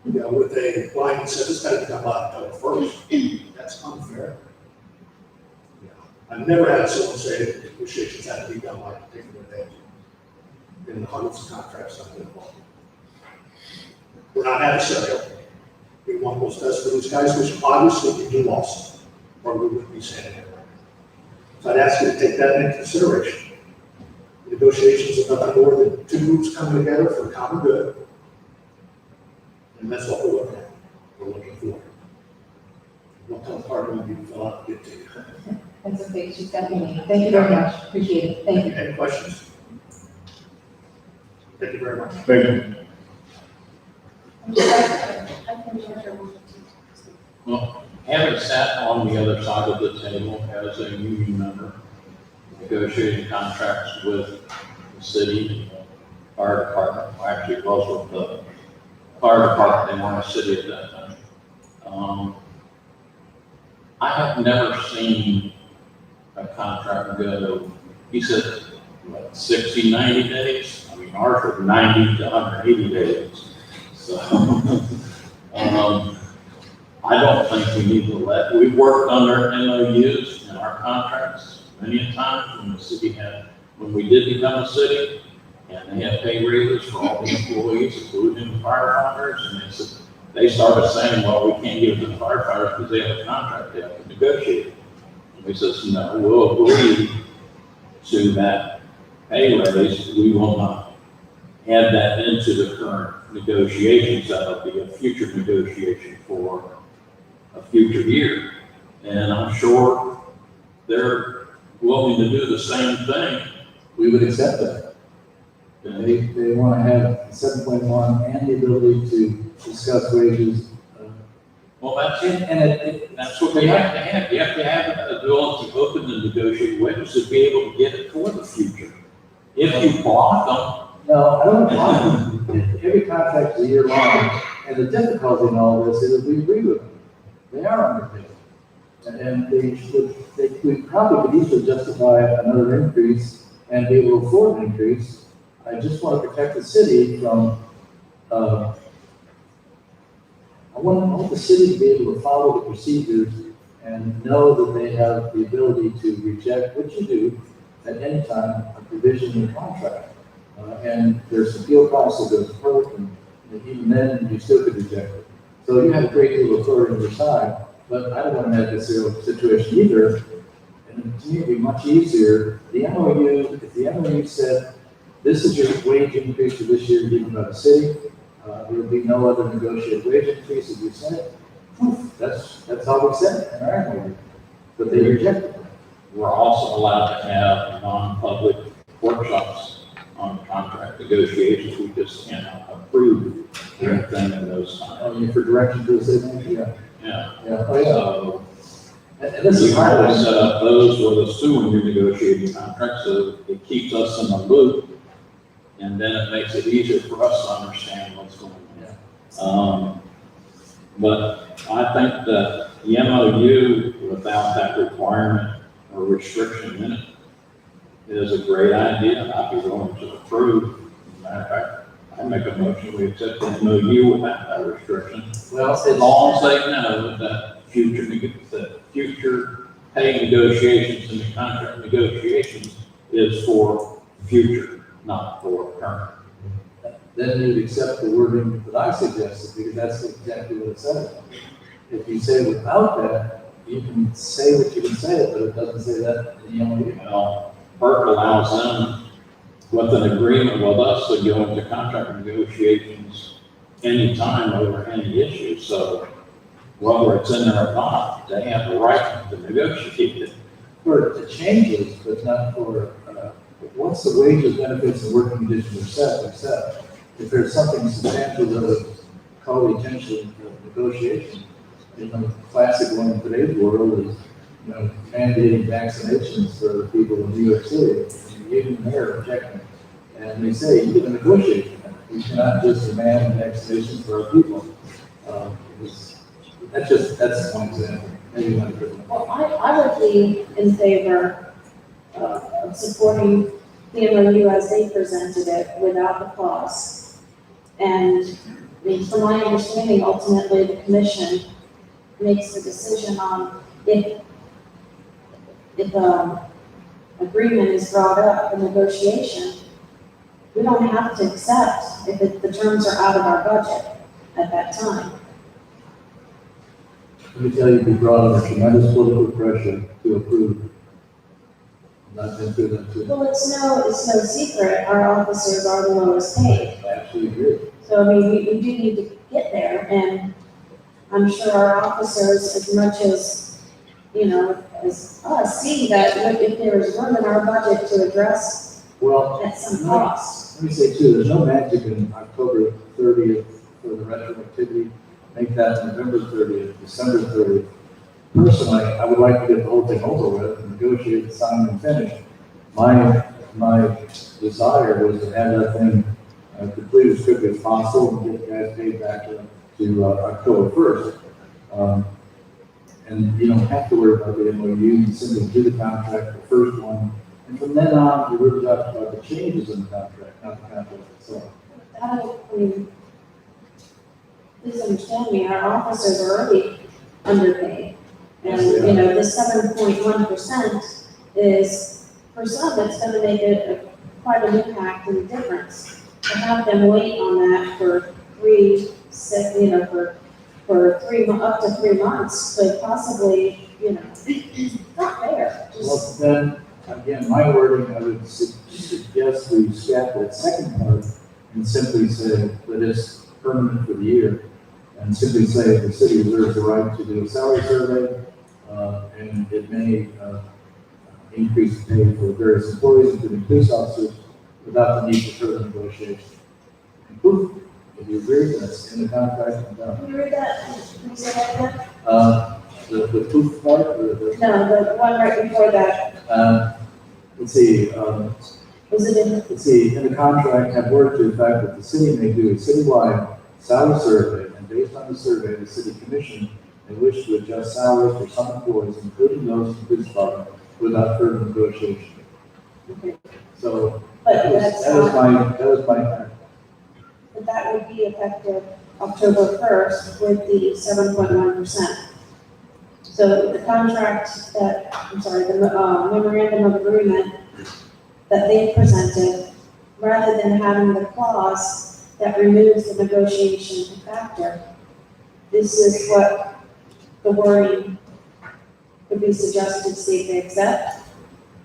with a line that says it's got to come by October 1st. That's unfair. I've never had someone say that negotiations had to be done by a particular date. In the hundreds of contracts I've been involved in. We're not adversarial. We want what's best for these guys, which obviously we do also. or we wouldn't be standing here. So I'd ask you to take that into consideration. Negotiations are nothing more than two groups coming together for the common good. And that's what we're looking at, we're looking for. What kind of part of you fill out, get to you. That's okay, she's got me. Thank you very much, appreciate it, thank you. Any questions? Thank you very much. Thank you. I can judge her. Well, having sat on the other side of the table as a union member, negotiating contracts with the city, fire department, well, actually it was with the fire department, they weren't a city at that time. I have never seen a contract go, he said, what, 60, 90 days? I mean, ours were 90 to 180 days. So, I don't think we need to we've worked under MOUs in our contracts many a times when the city when we did become a city, and they had pay raises for all the employees, including the firefighters, and they started saying, well, we can't give it to the firefighters because they have a contract, they have to negotiate. And we said, no, we'll agree to that pay raise, we will not add that into the current negotiations, that'll be a future negotiation for a future year. And I'm sure they're willing to do the same thing. We would accept that. They want to have 7.1 and the ability to discuss wages. Well, that's And it, That's what they have to have. You have to have the ability to open and negotiate wages to be able to get it for the future. If you block no, I don't want every contract is a year long, and the difficulty in all this is we agree with them. They are underpaid. And we probably could easily justify another increase and be able to afford an increase. I just want to protect the city from, I want the city to be able to follow the procedures and know that they have the ability to reject, which you do at any time, a provision in the contract. And there's an appeal process that goes forward, and even then, you still could reject it. So you have a great deal of authority on your side, but I don't want to have this situation either. And to me, it'd be much easier, the MOU, if the MOU said, this is your wage increase for this year given by the city, there would be no other negotiated wage increase, as you said. That's how we said it in our MOU, but they rejected it. We're also allowed to have non-public workshops on contract negotiations. We just cannot approve anything in those times. Oh, you for direction to the city? Yeah. Yeah. Yeah, oh, yeah. So And this we is try to hard. set up those with us too when you're negotiating contracts, so it keeps us in the loop. And then it makes it easier for us to understand what's going on. But I think that the MOU without that requirement or restriction in it is a great idea. I'd be willing to approve. Matter of fact, I make a motion, we accept the MOU without that restriction. Well, As long as they know that future pay negotiations and the contract negotiations is for future, not for current. then you'd accept the wording that I suggested, because that's exactly what it says. If you say without that, you can say what you can say, but it doesn't say that in the MOU. Well, PERC allows them, with an agreement with us, to go into contract negotiations anytime over any issue. So whether it's in there or not, they have the right to negotiate it. For the changes, but not for, once the wages, benefits, and working conditions are set, if there's something substantial that would call the attention of negotiation, the classic one in today's world is, mandating vaccinations for people in New York City. And even there, objecting. And they say, you can negotiate that. We cannot just demand vaccinations for our people. That's one example. Maybe one different. Well, I would be in favor of supporting the MOU as they presented it without the clause. And I mean, from my understanding, ultimately, the commission makes the decision on if agreement is brought up in negotiation. We don't have to accept if the terms are out of our budget at that time. Let me tell you, we brought under tremendous political pressure to approve. Not been through that too. Well, it's no secret, our officers are the lowest paid. I absolutely agree. So, I mean, we do need to get there, and I'm sure our officers, as much as, as us, see that if there is room in our budget to address Well, at some cost. let me say too, there's no magic in October 30th for the retroactivity. Make that November 30th, December 30th. Personally, I would like to get the whole thing over with and negotiate, sign and finish. My desire was to have that thing completed as quickly as possible and get the guys paid back to October 1st. And you don't have to worry about the MOU, you simply do the contract, the first one, and from then on, you really talk about the changes in the contract, not the contract itself. Please understand me, our officers are already underpaid. And, Yes, they are. the 7.1% is, for some, it's gonna make quite an impact and difference. To have them wait on that for up to 3 months, could possibly, it's not fair. Well, Just, then, again, my wording, I would suggest we scrap that second part and simply say that it's permanent for the year. And simply say the city reserves the right to do a salary survey, and it may increase the pay for various employees, including police officers, without the need for further negotiation. And poof, if you agree, that's in the contract and done. can you read that? Can you say that again? The poof part, No, the one right before that, let's see, was it in, let's see, in the contract, have word to the fact that the city may do a citywide salary survey, and based on the survey, the city commission may wish to adjust salaries for some employees, including those in the police department, without further negotiation. okay, So, but that was, that's that was not, my, but that would be effective October 1st with the 7.1%. So the contract that, the memorandum of agreement that they presented, rather than having the clause that removes the negotiation factor, this is what the wording would be suggested to see if they accept.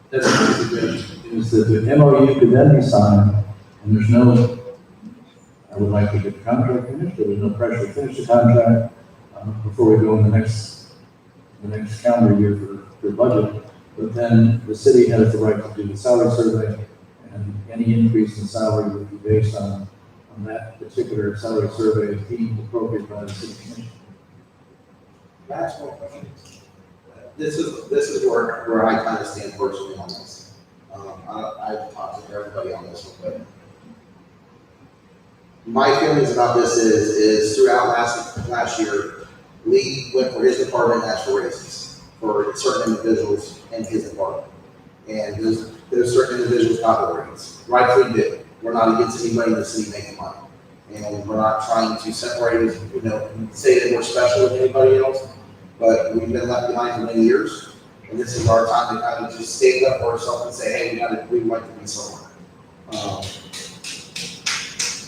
that's my suggestion, is that the MOU could then be signed, and there's no, I would like to get the contract finished, but there's no pressure to finish the contract, before we go in the next calendar year for budget. But then the city has the right to do the salary survey, and any increase in salary would be based on that particular salary survey deemed appropriate by the city commission. That's one question. This is where I kind of stand personally on this. I've talked to everybody on this one, but my feelings about this is throughout last year, Lee went for his department and asked for raises for certain individuals in his department. And there's certain individuals got the raise, rightfully did. We're not against anybody in the city making money. And we're not trying to separate, say that we're special with anybody else, but we've been left behind for many years. And this is our time to kind of just stand up for ourselves and say, hey, we'd like to be somewhere.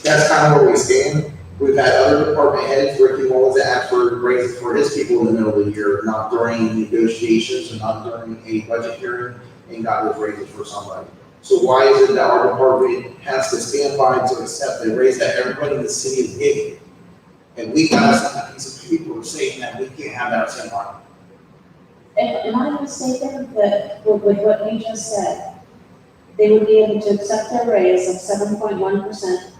That's kind of where we stand. We've had other department heads, Ricky Wallace, ask for raises for his people in the middle of the year, not during negotiations and not during a budget hearing, and got those raises for somebody. So why is it that our department has to stand by to accept the raise that everybody in the city is getting? And we got some piece of people who are saying that we can't have that same line. Am I mistaken that with what you just said, they would be able to accept their raise of 7.1%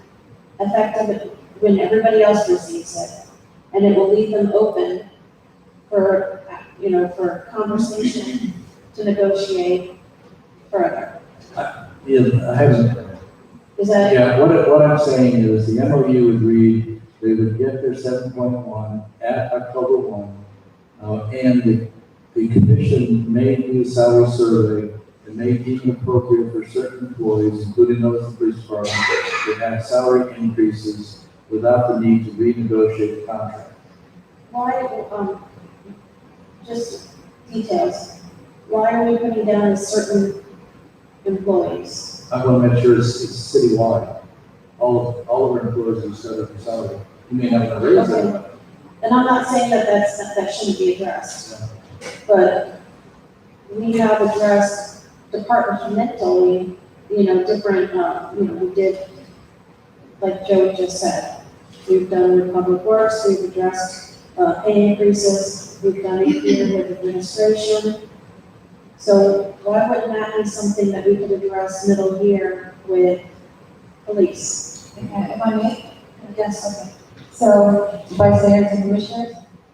effective when everybody else receives it? And it will leave them open for, for conversation to negotiate further. Yeah, I haven't, Is that? yeah, what I'm saying is the MOU agreed they would get their 7.1 at October 1, and the commission may do a salary survey and may deem appropriate for certain employees, including those in the police department, to have salary increases without the need to renegotiate the contract. Why, just details, why are we putting down a certain employees? I want to make sure it's citywide. All of our employees are set up for salary. You may not have a raise that much. And I'm not saying that that shouldn't be addressed, but we have addressed departmentally, different, we did, like Joe just said, we've done with Public Works, we've addressed, pay increases, we've done it here with administration. So why wouldn't that be something that we could address middle year with police? If I may? Yes. Okay. So, Vice Mayor and Commissioners,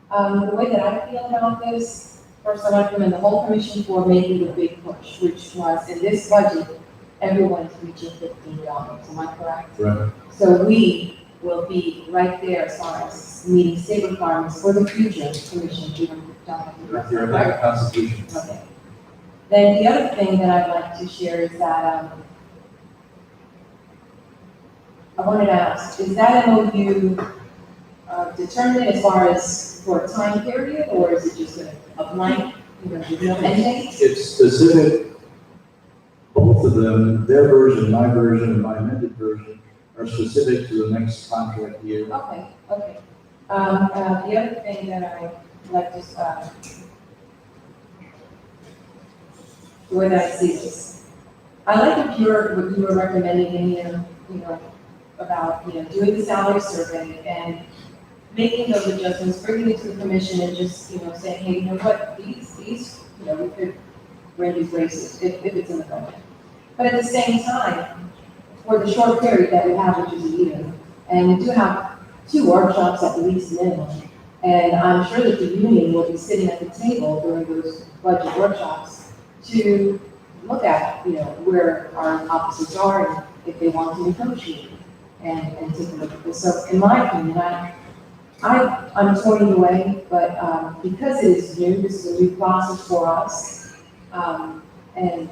the way that I feel about this, first I'd like to commend the whole commission for making the big push, which was in this budget, everyone's reaching $15, am I correct? Right. So we will be right there as far as meeting state requirements for the future commission, even if we don't have to. Right here in the Constitution. Okay. Then the other thing that I'd like to share is that, I wanted to ask, is that MOU determined as far as for a time period, or is it just a blank, with no end date? It's specific, both of them, their version, my version, and my amended version, are specific to the next contract year. Okay, okay. The other thing that I'd like to, the way that I see this, I like what you were recommending in here, about, doing the salary survey and making those adjustments, bringing it to the commission and just, saying, hey, you know what, these, we could bring these raises if it's in the budget. But at the same time, for the short period that we have, which is a year, and we do have 2 workshops at least minimum, and I'm sure that the union will be sitting at the table during those budget workshops to look at, where our officers are and if they want to negotiate and take a look at this. So in my opinion, I'm torn either way, but because it is new, this is a new process for us. And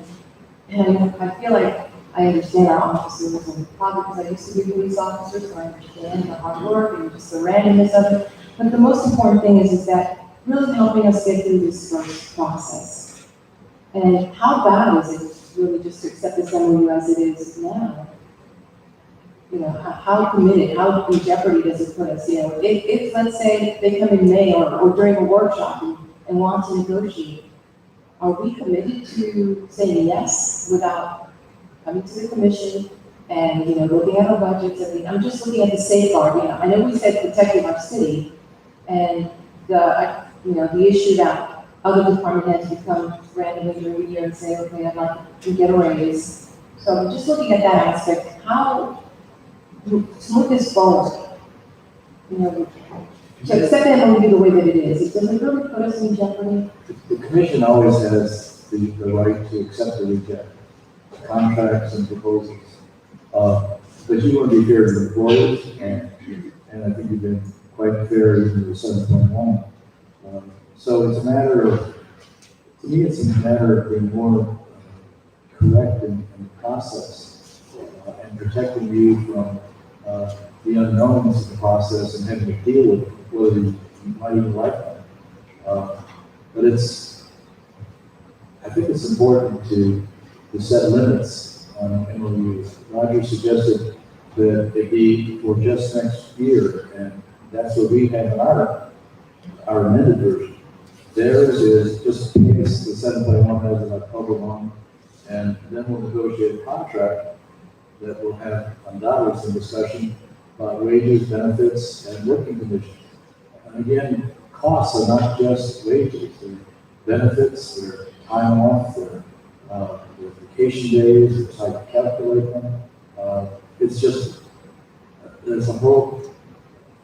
I feel like I understand our officers, and probably because I used to be police officers, so I understand the hard work and just the randomness of it. But the most important thing is that really helping us get through this first process. And how bad is it really just to accept this MOU as it is now? How committed, how in jeopardy does it put us? If let's say they come in May or during a workshop and want to negotiate, are we committed to saying yes without coming to the commission and, looking at our budgets? I'm just looking at the safeguard, I know we said protecting our city and the issue that other department heads become randomly during the year and say, okay, I'd like to get a raise. So I'm just looking at that aspect, how to move this forward, to accept that MOU the way that it is, does it really put us in jeopardy? The commission always has the right to accept or reject contracts and proposals. But you want to be fair to the employees, and I think you've been quite fair even with 7.1. So it's a matter of, to me, it's a matter of being more correct in the process and protecting you from the unknowns of the process and having to deal with whether you might even like them. But I think it's important to set limits on MOUs. Roger suggested that they be for just next year, and that's what we have in our amended version. Theirs is just in case the 7.1 has an October 1, and then we'll negotiate a contract that will have undoubtedly some discussion about wages, benefits, and working conditions. And again, costs are not just wages, they're benefits, they're time off, they're vacation days, it's how you calculate them. It's just, there's a whole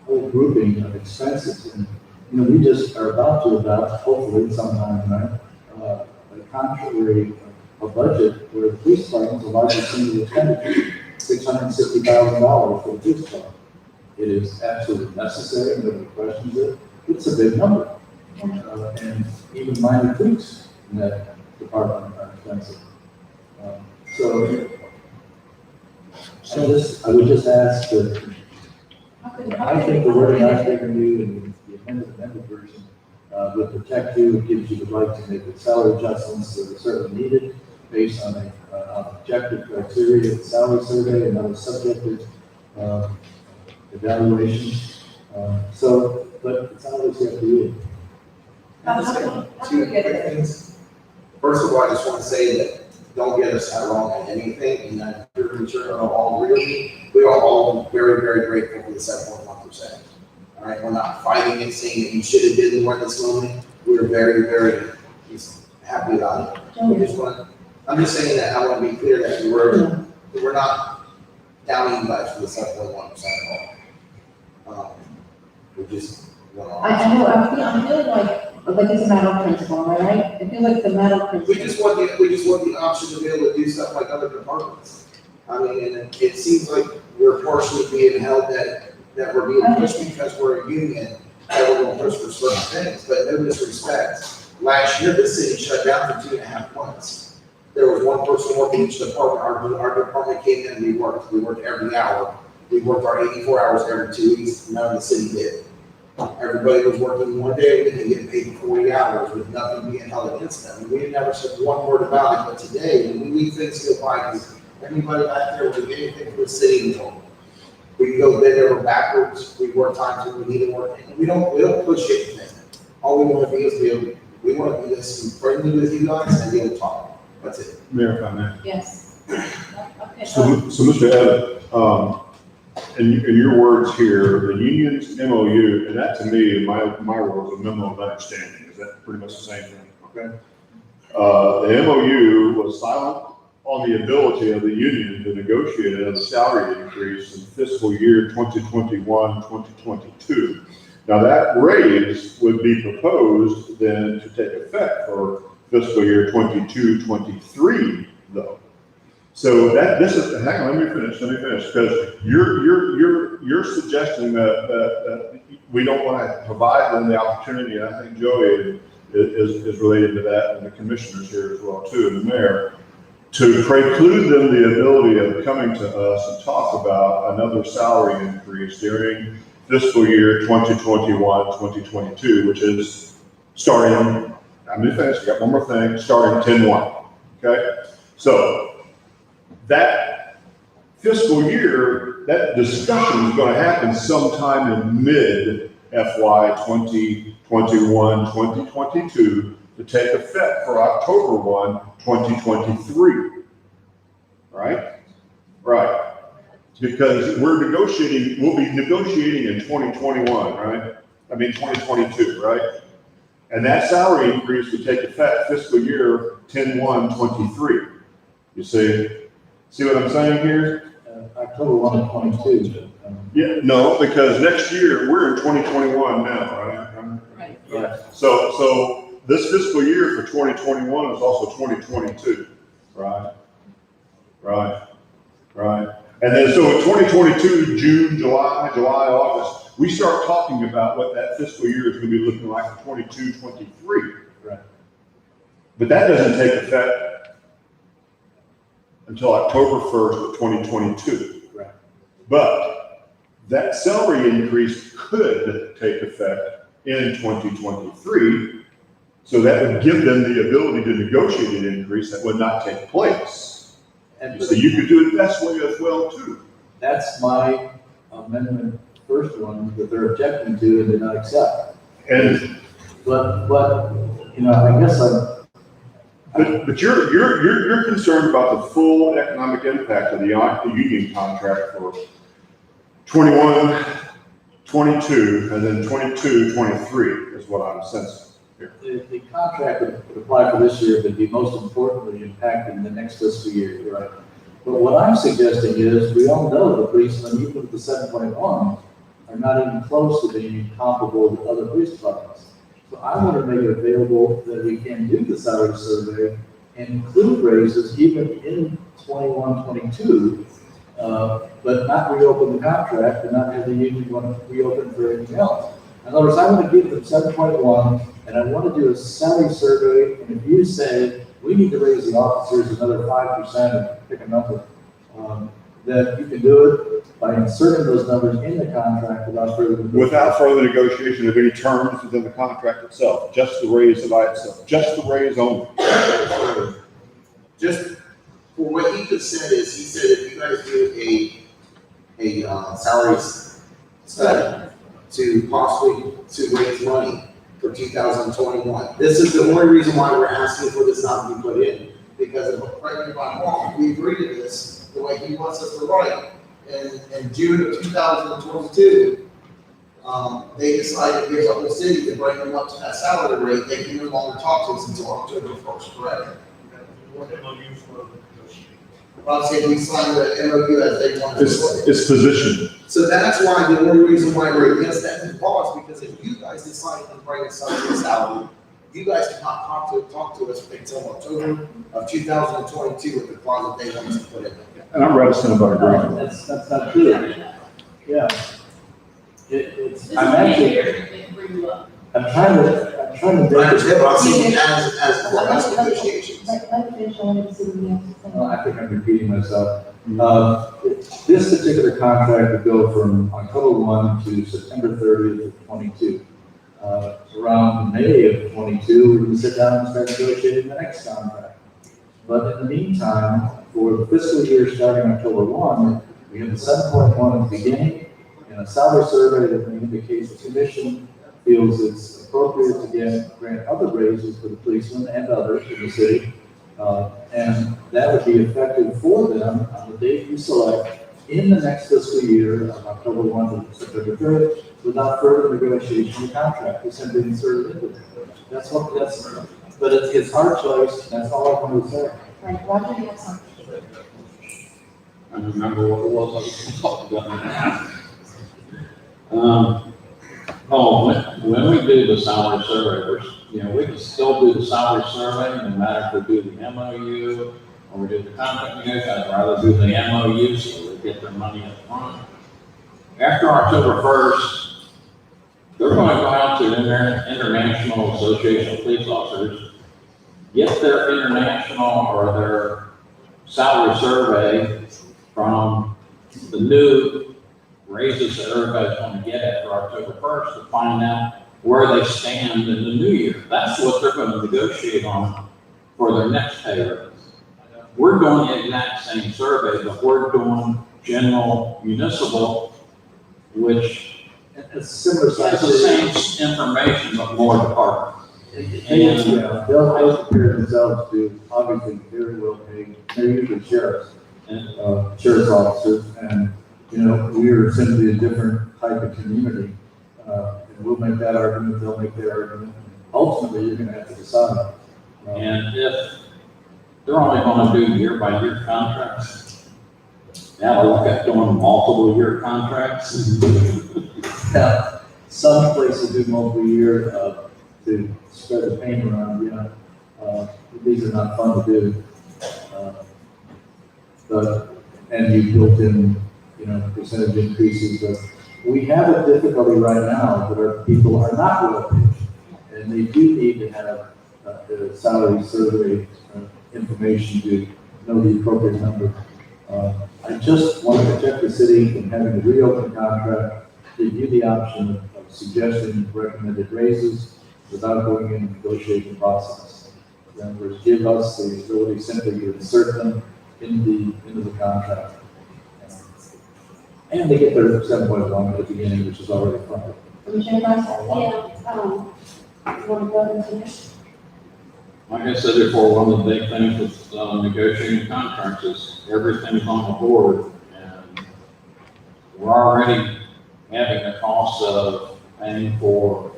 grouping of expenses. And, we just are about to adopt, hopefully sometime tonight, a contrary, a budget where the police department is the largest single expenditure, $660,000 for the police department. It is absolutely necessary, nobody questions it. It's a big number. And even minor tweaks in that department are expensive. I would just ask that, I think the wording I've given you and the amended version will protect you, it gives you the right to make the salary adjustments that are certainly needed based on an objective criteria, the salary survey, and other subjective evaluation. But it's obviously up to you. How do we get quick there? things. First of all, I just want to say that don't get us wrong on anything, and I'm pretty sure all really, we are all very, very grateful for the 7.1%. All right, we're not fighting it, saying that you should have did more at this moment. We're very, very happy about it. I'm just saying that I want to be clear that we're not downing you guys for the 7.1% at all. We just want to. I know, I'm feeling like it's a matter of principle, am I right? I feel like the matter of principle. We just want the option to be able to do stuff like other departments. I mean, and it seems like we're partially being held that we're being pushed because we're a union, that we're going to push for certain things, but no disrespect. Last year, the city shut down for 2.5 months. There was one person working each department. Our department came in and we worked every hour. We worked our 84 hours every 2 weeks. None of the city did. Everybody was working one day a week and getting paid 40 hours with nothing being held against them. We never said one word about it, but today, when we leave things go by, because anybody back there will get anything for the city, we can go bend over backwards. We work times when we need to work. And we don't push anything. All we want to be is we want to be this friendly with you guys and be able to talk. That's it. Mayor, if I may. Yes. Okay. So Mr. Evans, in your words here, the union's MOU, and that to me, in my words, a memo of understanding. Is that pretty much the same thing? Okay. The MOU was silent on the ability of the union to negotiate a salary increase in fiscal year 2021, 2022. Now that raise would be proposed then to take effect for fiscal year 22, 23 though. So hang on, let me finish, because you're suggesting that we don't want to provide them the opportunity, and I think Joey is related to that, and the commissioners here as well too, and the mayor, to preclude them the ability of coming to us and talk about another salary increase during fiscal year 2021, 2022, which is starting, I'm going to finish, I got one more thing, starting 10/1, okay? So that fiscal year, that discussion is going to happen sometime in mid FY 2021, 2022 to take effect for October 1, 2023. Right? Right. Because we'll be negotiating in 2021, right? I mean, 2022, right? And that salary increase would take effect fiscal year 10/1/23. You see what I'm saying here? October 1 of 22. Yeah, no, because next year, we're in 2021 now, right? Right. Right. So this fiscal year for 2021 is also 2022, right? Right. And then so in 2022, June, July, August, we start talking about what that fiscal year is going to be looking like for 22, 23. Right. But that doesn't take effect until October 1st of 2022. Right. But that salary increase could take effect in 2023. So that would give them the ability to negotiate an increase that would not take place. And So you could do it that way as well too. that's my amendment, first one, that they're objecting to and did not accept. And But, you know, I guess but you're concerned about the full economic impact of the union contract for 21, 22, and then 22, 23 is what I'm sensing here. the contract would apply for this year, but be most importantly impacting the next fiscal year, right? But what I'm suggesting is, we all know the policemen, even with the 7.1, are not even close to being comparable with other police departments. So I want to make it available that we can do the salary survey and include raises even in 21, 22, but not reopen the contract and not have the union want to reopen for anything else. In other words, I want to give them 7.1, and I want to do a salary survey, and if you say, we need to raise the officers another 5% and pick a number, then you can do it by inserting those numbers in the contract without further. Without further negotiation of any terms within the contract itself, just the raise by itself, just the raise only. Just for what he just said is, he said if you guys do a salary study, to possibly to raise money for 2021. This is the only reason why we're asking for this not to be put in, because if, correct me if I'm wrong, we agreed to this the way he wants us to write. In June of 2022, they decided here's the whole city to bring them up to that salary rate. They can no longer talk to us until October 1st, correct? Well, I'm saying we signed the MOU as they wanted to. It's positioned. So that's why the only reason why we're against that clause, because if you guys decide to bring us up to the salary, you guys cannot talk to us until October of 2022 with the clause that they want us to put in. And I'm reticent about agreeing. That's not true. Yeah. I'm actually, I'm trying to I make understand, but I'm it. saying as negotiations. Let me finish, I wanted to see what you have to say. Well, I think I'm repeating myself. This particular contract would go from October 1 to September 30th of 22. Around May of 22, we can sit down and start negotiating the next contract. But in the meantime, for the fiscal year starting October 1, we have the 7.1 at the beginning and a salary survey that indicates the commission feels it's appropriate to grant other raises for the policemen and others in the city. And that would be effective for them on the date you select in the next fiscal year of October 1 to September 3rd, without further negotiation of the contract. It's simply inserted into it. But it's our choice. That's all I want to say. Right, Roger, you have something? I don't remember what it was I was talking about. When we do the salary survey, we can still do the salary survey, no matter if we do the MOU or we do the contract negotiation. I'd rather do the MOU so they get their money up front. After October 1st, they're going to go out to the International Association of Police Officers, get their international or their salary survey from the new raises that everybody's going to get after October 1st to find out where they stand in the new year. That's what they're going to negotiate on for their next pay raise. We're doing the exact same survey, but we're doing general municipal, which It's similar. has the same information, but more departments. They'll prepare themselves to obviously very well paid, they're usually sheriffs, sheriff's officers, and, we are simply a different type of community. And we'll make that argument, they'll make their argument. Ultimately, you're gonna have to decide. And if they're only gonna do year-by-year contracts, now look at doing multiple-year contracts. Now, some places do multi-year, to spread the pain around, these are not fun to do. And you built in, percentage increases, but we have a difficulty right now that our people are not well paid. And they do need to have the salary survey information to know the appropriate number. I just want to protect the city from having to reopen contract, give you the option of suggesting recommended raises without going into the negotiation process. Then give us the ability simply to insert them into the contract. And they get their 7.1 at the beginning, which is already funded. Commissioner Garcia? You want to go into this? Like I said before, one of the big things with negotiating contracts is everything's on the board. And we're already having the cost of paying for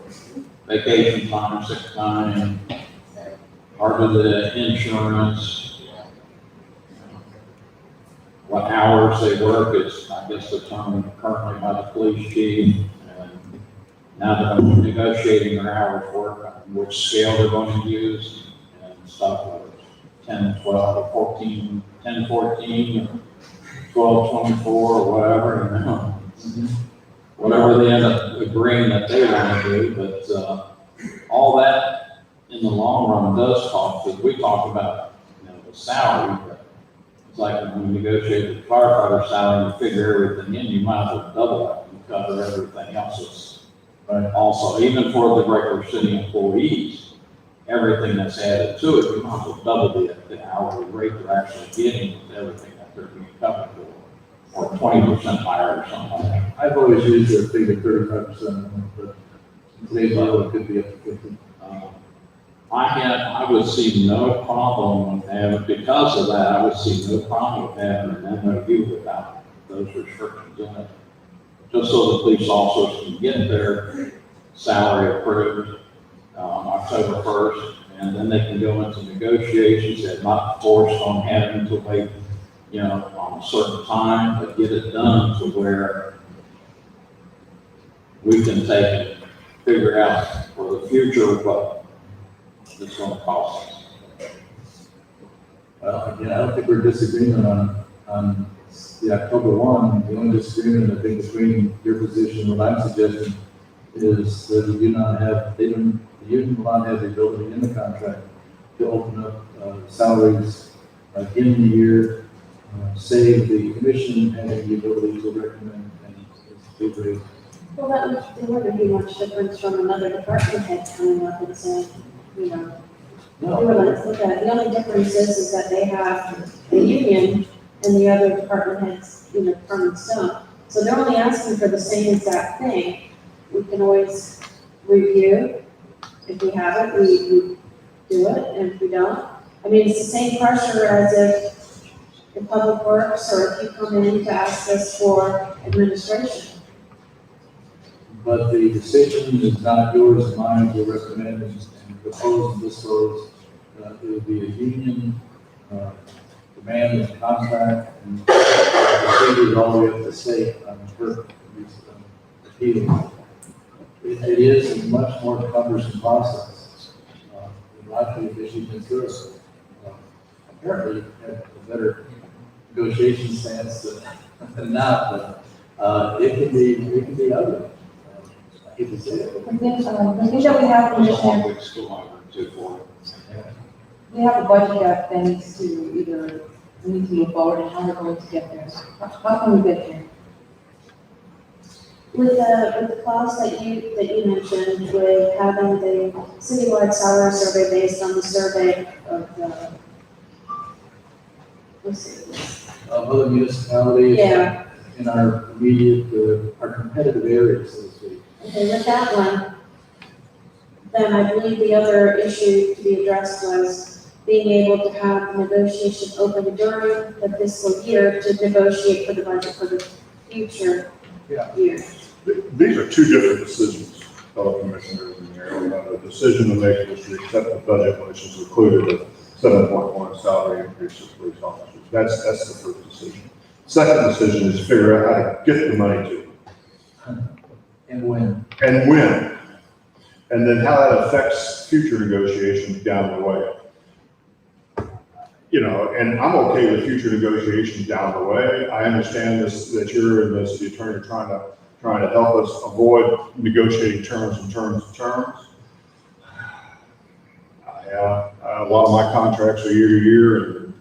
vacation time, sick time, part of the insurance, what hours they work is, I guess, determined currently by the police chief. And now they're going to be negotiating their hours work, which scale they're going to use, and stuff like 10, 12, 14, 10, 14, 12, 24, or whatever, whatever they end up agreeing that they want to do. But all that in the long run does cost, because we talk about the salary, but it's like when we negotiate the firefighter salary and figure everything in, you might as well double it and cover everything else. Right. Also, even for the regular city employees, everything that's added to it, you might as well double the hourly rate they're actually getting with everything that they're being covered for. or 20% higher or something like that. I've always used a figure 35%, but in today's level, it could be up to 50. I would see no problem with having, because of that, I would see no problem with having an MOU without those restrictions in it. Just so the police officers can get their salary approved on October 1st, and then they can go into negotiations. They're not forced on having to wait, on a certain time, but get it done to where we can take and figure out for the future what it's gonna cost us. Well, again, I don't think we're disagreeing on the October 1. The only disagreement, I think, between your position and what I'm suggesting is that we do not have, the union will not have the ability in the contract to open up salaries in the year, save the commission having the ability to recommend and pay raise. Well, there wouldn't be much difference from another department head coming up and saying, we were like, look at it. The only difference is that they have a union and the other department heads, departments don't. So they're only asking for the same exact thing. We can always review. If we have it, we do it, and if we don't, I mean, it's the same pressure as if in Public Works or if you come in to ask us for administration. But the decision is not yours and mine to recommend and propose and dispose. It would be a union demand and contract, and procedures all the way up to state on appeal. It is a much more cumbersome process. In my opinion, if you consider apparently you have a better negotiation stance than not, but it can be ugly. I hate to say it. The thing that we have, There's a Commissioner, one-week school holiday too for it. we have a budget that needs to either, we need to move forward and how we're going to get there. How can we get there? With the clause that you mentioned, with having the citywide salary survey based on the survey of the, let's see, Other municipalities. Yeah. In our immediate, our competitive areas, so to speak. okay, with that one, then I believe the other issue to be addressed was being able to have negotiation open during the fiscal year to negotiate for the budget for the future year. These are two different decisions, fellow commissioners and mayor. We have a decision to make is to accept the budget, which is included a 7.1 salary increase for police officers. That's the first decision. Second decision is to figure out how to get the money to them. And when. And when. And then how that affects future negotiations down the way. And I'm okay with future negotiations down the way. I understand this, that you're in this, the attorney trying to help us avoid negotiating terms. A lot of my contracts are year to year, and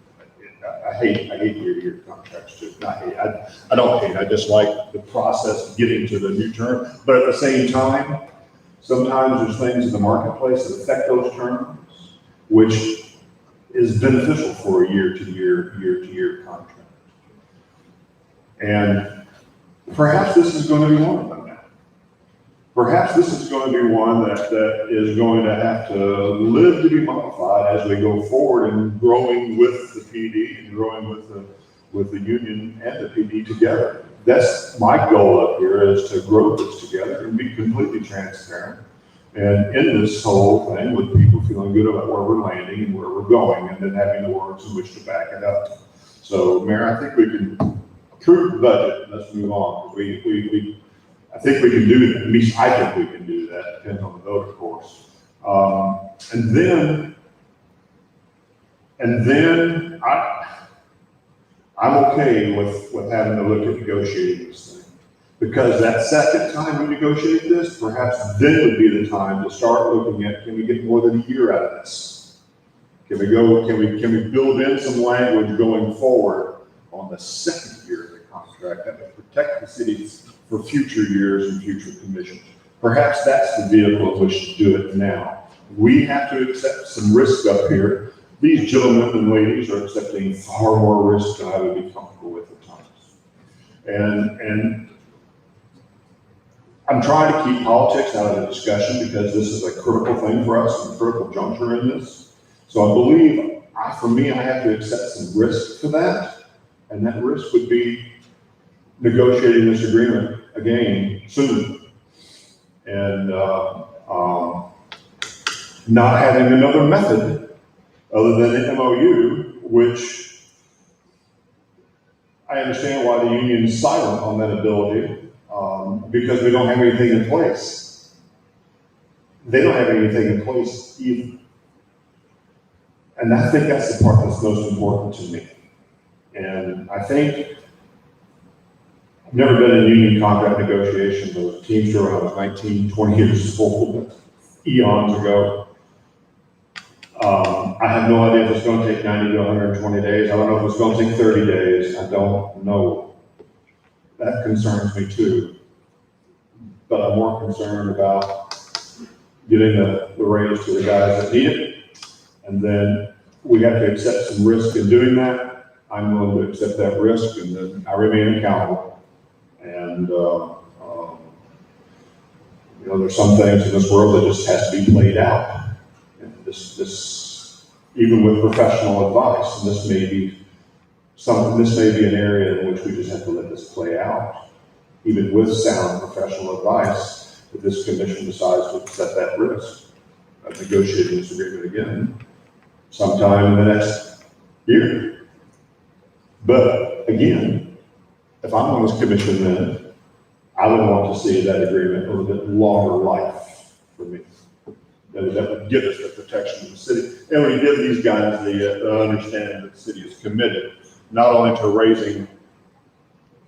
I hate year to year contracts too. I don't hate, I just like the process of getting to the new term. But at the same time, sometimes there's things in the marketplace that affect those terms, which is beneficial for a year to year contract. And perhaps this is going to be one of them now. Perhaps this is going to be one that is going to have to live to be modified as we go forward and growing with the PD and growing with the union and the PD together. That's my goal up here, is to grow this together and be completely transparent. And in this whole thing, with people feeling good about where we're landing and where we're going, and then having the words in which to back it up. So, Mayor, I think we can approve the budget. Let's move on. I think we can do that. At least I think we can do that. Depends on the vote, of course. And then I'm okay with having to look at negotiating this thing. Because that second time we negotiate this, perhaps then would be the time to start looking at, can we get more than a year out of this? Can we build in some language going forward on the second year of the contract that would protect the cities for future years and future commissions? Perhaps that's the vehicle in which to do it now. We have to accept some risk up here. These gentlemen and ladies are accepting far more risk than I would be comfortable with at times. And I'm trying to keep politics out of the discussion because this is a critical thing for us, a critical juncture in this. So I believe, for me, I have to accept some risk for that. And that risk would be negotiating this agreement again soon. And not having another method other than the MOU, which I understand why the union's silent on that ability, because we don't have anything in place. They don't have anything in place either. And I think that's the part that's most important to me. And I think I've never been in union contract negotiations. I was a Teamster when I was 19, 20 years old, eons ago. I have no idea if it's going to take 90 to 120 days. I don't know if it's going to take 30 days. I don't know. That concerns me too. But I'm more concerned about getting the raise to the guys that need it. And then we have to accept some risk in doing that. I'm willing to accept that risk, and then I remain accountable. And, there's some things in this world that just has to be played out. And this, even with professional advice, and this may be an area in which we just have to let this play out. Even with sound professional advice, if this commission decides to accept that risk of negotiating this agreement again sometime in the next year. But again, if I'm on this commission then, I would want to see that agreement a little bit longer life for me. That would give us the protection of the city. And we give these guys the understanding that the city is committed, not only to raising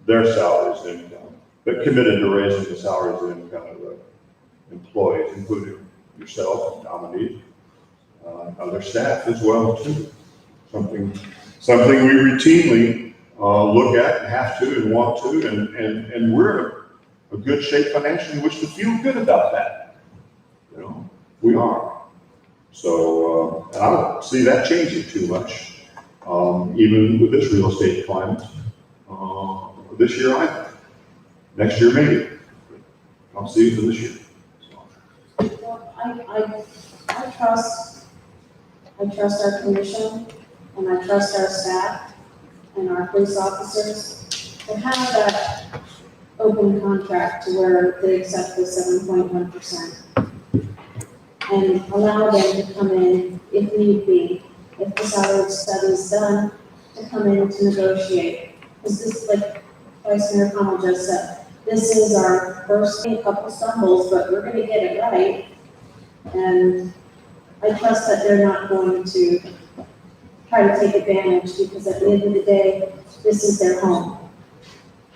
their salaries and income, but committed to raising the salaries and income of the employees, including yourself, Dominique, other staff as well too. Something we routinely look at and have to and want to, and we're in a good shape financially, which to feel good about that. We are. So, and I don't see that changing too much, even with this real estate climate. This year either. Next year maybe. I'll see you for this year. Well, I trust our commission, and I trust our staff and our police officers to have that open contract to where they accept the 7.1%. And allow them to come in if need be, if the salary study is done, to come in to negotiate. Because this, like Vice Mayor Connell just said, this is our first couple stumbles, but we're gonna get it right. And I trust that they're not going to try to take advantage, because at the end of the day, this is their home.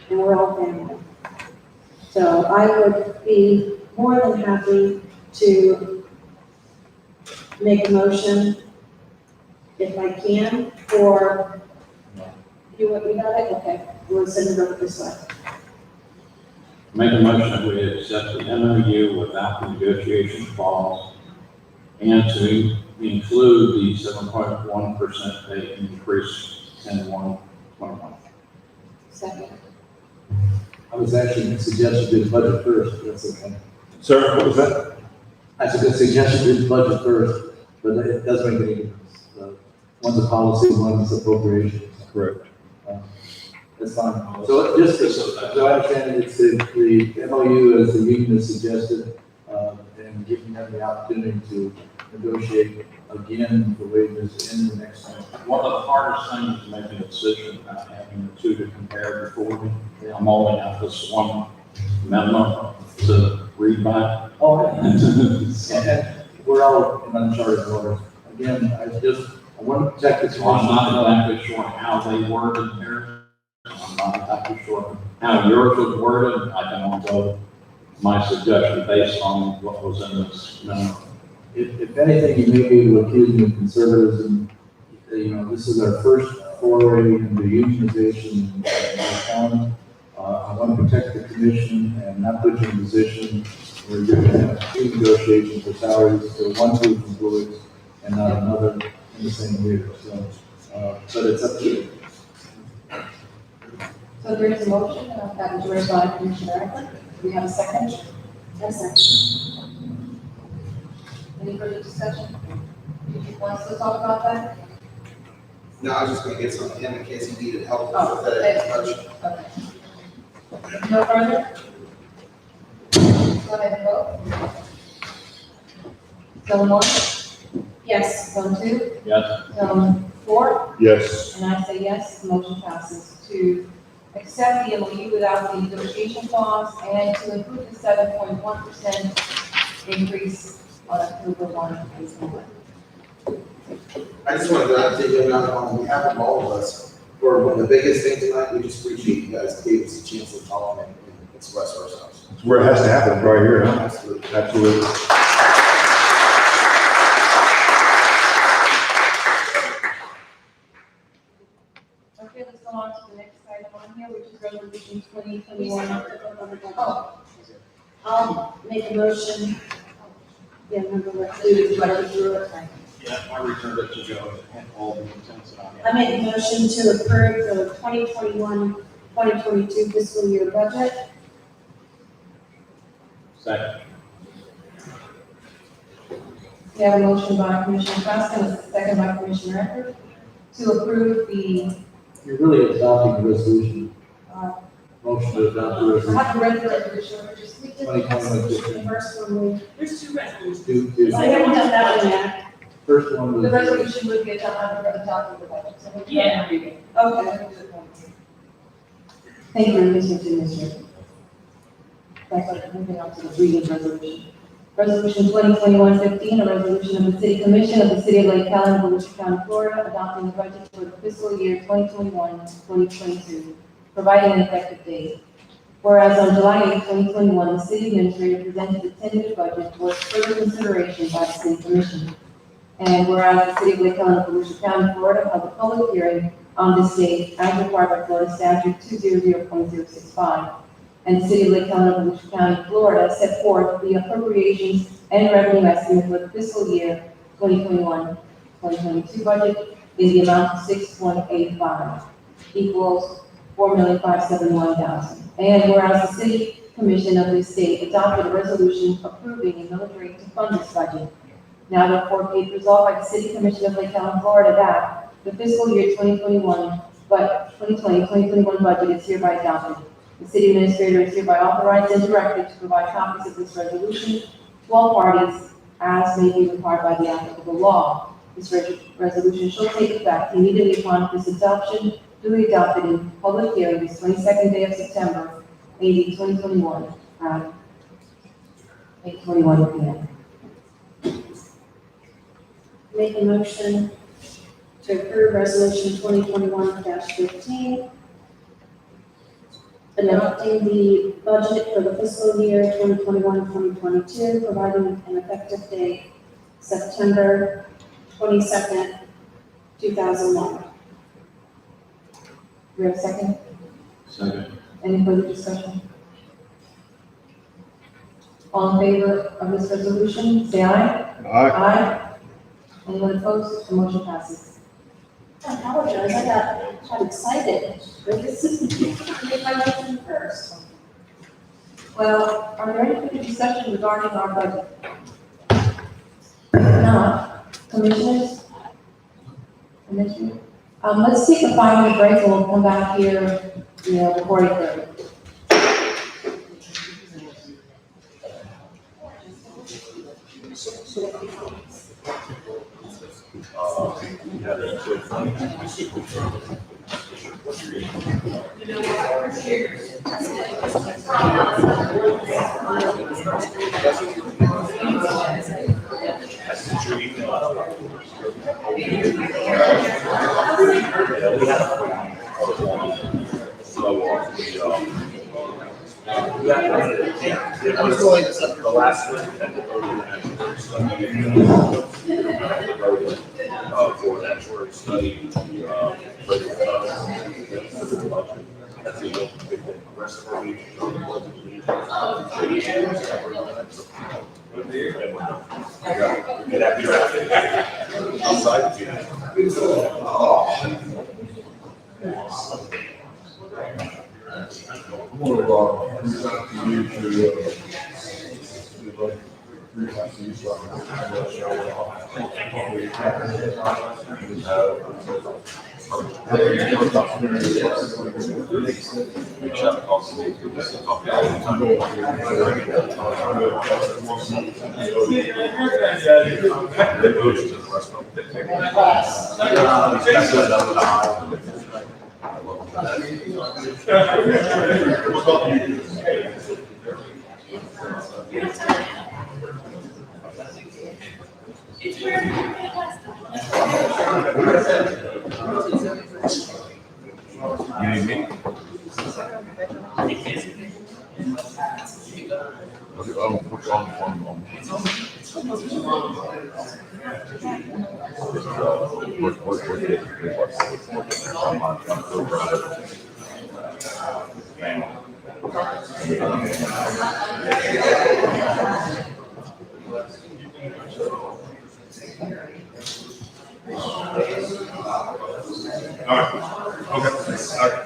And we're all family. So I would be more than happy to make a motion, if I can, for, you got it? Okay, we'll send it over this way. Make a motion that we accept the MOU without the negotiation clause and to include the 7.1% pay increase in 1/21. Second. I was actually going to suggest you do the budget first, but that's okay. Sir, what was that? I was going to suggest you do the budget first, but it doesn't make any difference. One's a policy, one's appropriations. Correct. That's fine. So just, so I understand it, it's the MOU as the union has suggested, and giving them the opportunity to negotiate again the wages in the next one. One of the hardest things is making a decision about having the two to compare before me. I'm only out this one memo to read by. Oh, and we're all in uncharted waters. Again, I want to protect the So I'm commission. not exactly sure how they worded theirs. I'm not exactly sure how yours was worded. I can also, my suggestion based on what was in this memo. If anything, you may be able to accuse me of conservatism. This is our first foray into unionization in our town. I want to protect the commission and not put you in a position where you're going to have two negotiations for salaries for one group of employees and not another in the same year. So, but it's up to you. So there is a motion that was read by Commissioner Eckler. Do we have a second? Yes, sir. Any further discussion? Wants to talk about that? No, I was just gonna get some of him in case he needed help Oh, with that. okay. No further? Go ahead and vote. Zone 1, Yes. Zone 2, Yes. Zone 4, Yes. and I say yes, the motion passes to accept the MOU without the negotiation clause and to include the 7.1% increase on October 1, 2021. I just wanted to take it on behalf of all of us, for one of the biggest things tonight, we just appreciate you guys gave us a chance to talk and express ourselves. It's where it has to happen, right here, huh? Absolutely. Absolutely. Okay, let's go on to the next item on here, which is resolution 2021. Oh, I'll make a motion. Yeah, remember what. do you want to do it? Yeah, I returned it to Joe, and all the intents that I I had. make a motion to approve the 2021-2022 fiscal year budget. Second. We have a motion by Commissioner Fresca and a second by Commissioner Eckert to approve the, You're really adopting the resolution. uh, Motion to adopt the I resolution. haven't read the resolution, we're just, We did 2021-15. the first one, There's two resolutions. Do- I haven't done that one yet. First one was. the resolution would be adopted the budget, so we can Yeah. read it. Okay. Thank you, Mr. Administrator. That's like moving on to the reading resolution. Resolution 2021-15, a resolution of the City Commission of the City of Lake Helen, Volusia County, Florida, adopting the budget for the fiscal year 2021-2022, providing an effective date. Whereas on July 8, 2021, the City Administrator presented the tentative budget for further consideration by the City Commission. And whereas the City of Lake Helen, Volusia County, Florida, held a public hearing on this date as required by Florida Statute 200.065. And the City of Lake Helen, Volusia County, Florida, set forth the appropriations and revenue estimate for the fiscal year 2021-2022 budget in the amount of 6.85 equals $4,571,000. And whereas the City Commission of this state adopted a resolution approving a millage rate to fund this budget. Now therefore be it resolved by the City Commission of Lake Helen, Florida, that the fiscal year 2021 budget is hereby adopted. The city administrator is hereby authorized and directed to provide copies of this resolution to all parties as may be required by the applicable law. This resolution shall take effect immediately upon its adoption, duly adopted in public hearing this 22nd day of September, 2021, at 8:21 p.m. Make a motion to approve resolution 2021-15, adopting the budget for the fiscal year 2021-2022, providing an effective date September 22nd, 2001. Do we have a second? Second. Any further discussion? All in favor of this resolution, say aye. Aye. Anyone opposed? The motion passes. I apologize, I got excited. This is, make my motion first. Well, are there any further discussion regarding our budget? If not, commissioners? Commissioner? Let's take a 5-minute break and we'll come back here, before 8:30. The last one. For that short study, that's the big thing. The rest of our week. Get happy outside. Oh. it's up to you You need me? Okay, I'll put you on the phone. All right, okay, all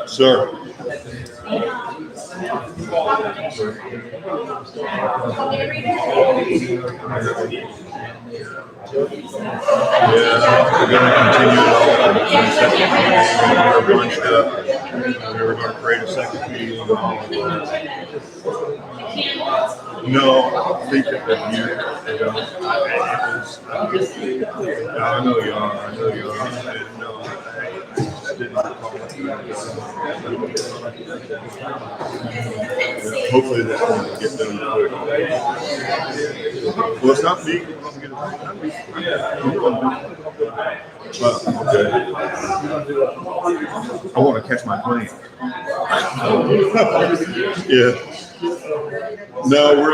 Sir. Yeah, we're gonna continue our bunch up. We were gonna create a second meeting and all of that. No, I don't think that you know, I know you are, I know you are. No, I just didn't recall that. Hopefully that will get done quick. Well, it's not me. But, okay. I want to catch my plane. Yeah. No, we're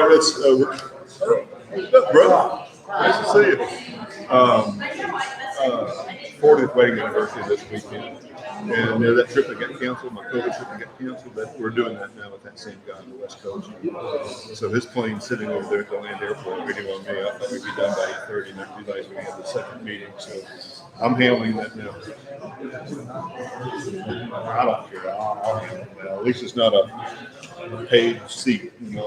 40th wedding anniversary this weekend. And that trip that got canceled, my COVID trip that got canceled, that we're doing that now with that same guy on the West Coast. So his plane's sitting over there at the land airport waiting on me. I thought we'd be done by 8:30 and I realized we had the second meeting. So I'm handling that now. I don't care. I'll handle it now. At least it's not a paid seat, you know.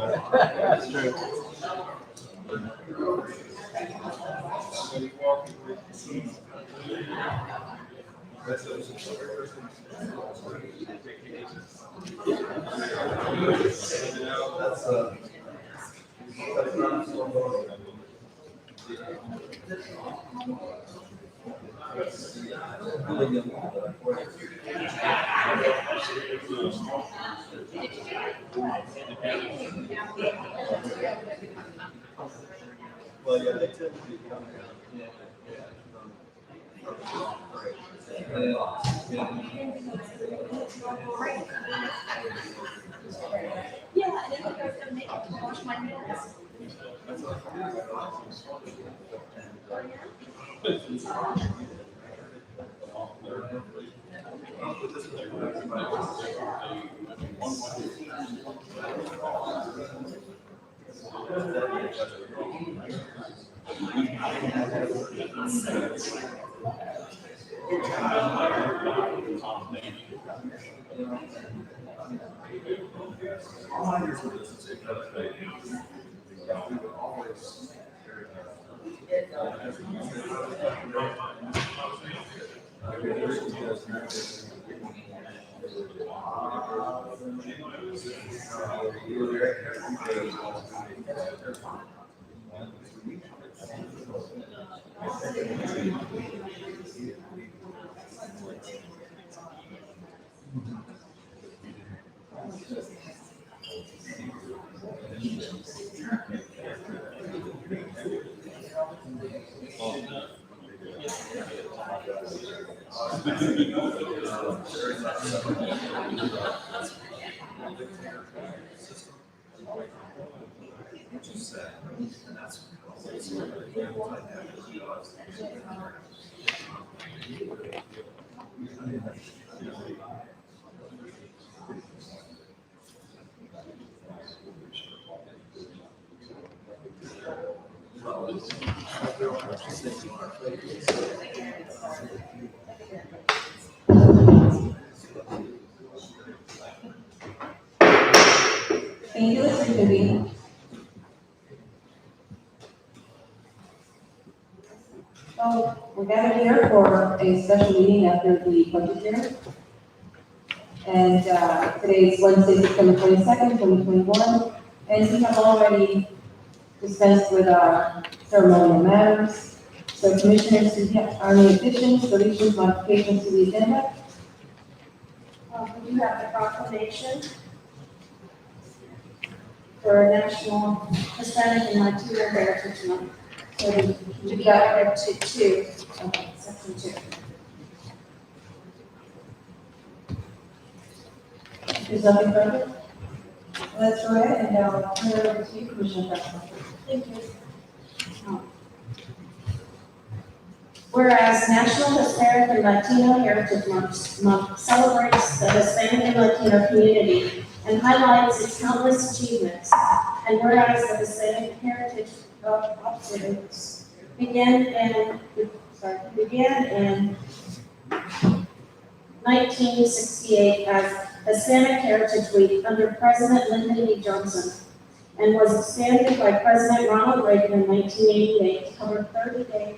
Well, yeah, they tend to be coming out. Yeah, I didn't think I was gonna make it to wash my hands. Thank you, let's reconvene. So, we're gathered here for a special meeting after the budget hearing. And today is Wednesday, September 22nd, 2021. And we have already dispensed with our ceremonial matters. So commissioners, do you have any additions, deletions, modifications to the agenda? We do have the proclamation for National Hispanic and Latino Heritage Month. So we got it to two, section 2. There's nothing further? Let's go ahead and I'll turn it over to you, Commissioner Preston. Thank you. Whereas National Hispanic and Latino Heritage Month celebrates the Hispanic and Latino community and highlights its countless achievements. And whereas the Hispanic Heritage Observance began in 1968 as Hispanic Heritage Week under President Lyndon B. Johnson, and was expanded by President Ronald Reagan in 1988 to cover a 30-day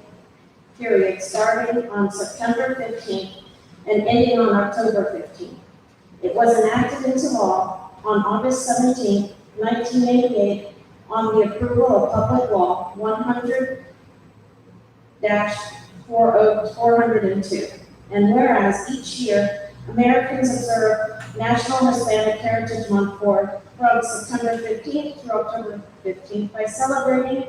period starting on September 15th and ending on October 15th. It was enacted into law on August 17th, 1988, on the approval of Public Law 100-402. And whereas each year, Americans observe National Hispanic Heritage Month from September 15th through October 15th by celebrating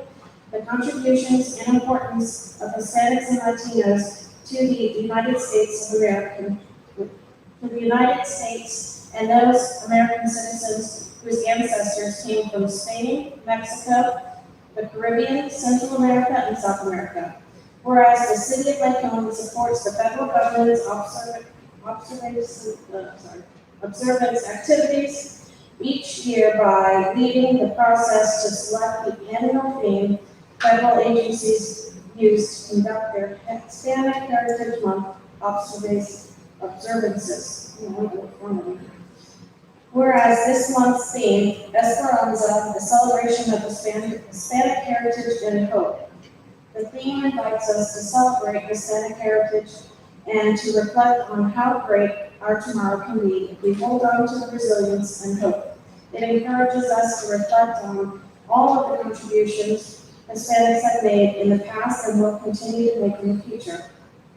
the contributions and importance of Hispanics and Latinos to the United States of America, to the United States and those American citizens whose ancestors came from Spain, Mexico, the Caribbean, Central America, and South America. Whereas the city of Lake County supports the federal government's observance activities each year by leading the process to select the annual theme federal agencies use to conduct their Hispanic Heritage Month observances. Whereas this month's theme, Esperanza, the celebration of Hispanic heritage and hope. The theme invites us to celebrate Hispanic heritage and to reflect on how great our tomorrow can be if we hold on to the resilience and hope. It encourages us to reflect on all of the contributions Hispanics have made in the past and will continue to make in the future.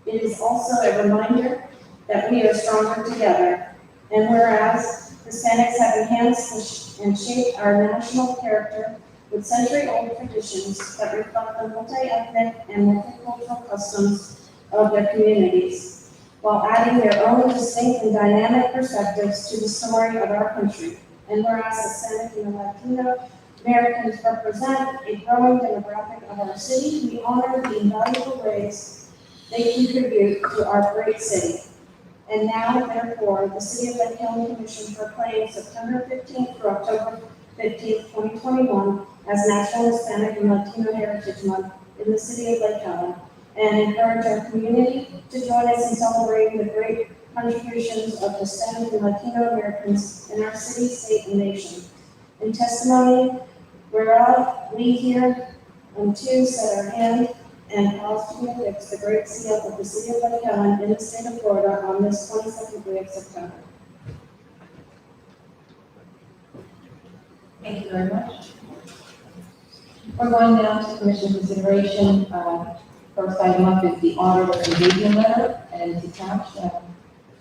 It is also a reminder that we are stronger together. And whereas Hispanics have enhanced and shaped our national character with century-old traditions that reflect the multi-ethnic and multicultural customs of their communities, while adding their own distinct and dynamic perspectives to the story of our country. And whereas Hispanic and Latino Americans represent a growing demographic of our city, we honor the invaluable ways they contribute to our great city. And now, therefore, the City of Lake County Commission proclaims September 15th through October 15th, 2021 as National Hispanic and Latino Heritage Month in the city of Lake Helen, and encourage our community to join us in celebrating the great contributions of Hispanic and Latino Americans in our city, state, and nation. In testimony whereof we here unto set our hand and pause to affix the great seal of the city of Lake Helen in the state of Florida on this 22nd day of September. Thank you very much. We're going now to commission consideration. First item up is the auditor's engagement letter, and it's attached,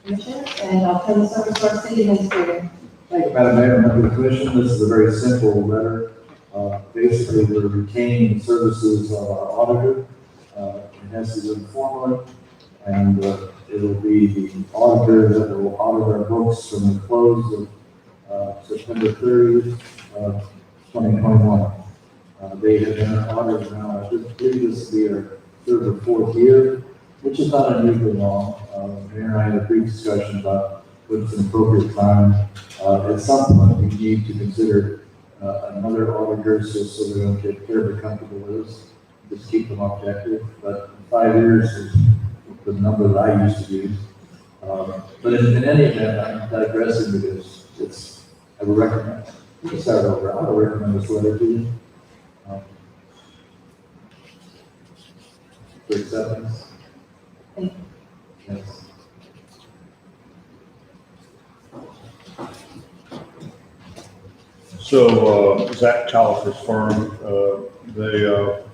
commissioners, and I'll turn this over to our city administrator. Thank you, Madam Mayor, members of the commission. This is a very simple letter. Basically, we're retaining the services of our auditor. It has to do formally, and it'll be the auditor that will audit our books from the close of September 30th, 2021. They have been our auditor now, I believe this will be our third or fourth year, which is not unusually long. Mayor and I had a brief discussion about what's an appropriate time. At some point, we need to consider another auditor so they don't get terribly comfortable with us. Just keep them objective. But 5 years is the number that I used to use. But in any event, I'm digressing because I would recommend, we can start over. I would recommend this letter to you. For acceptance. Thank you. Yes. So, Zach Chalifers firm, they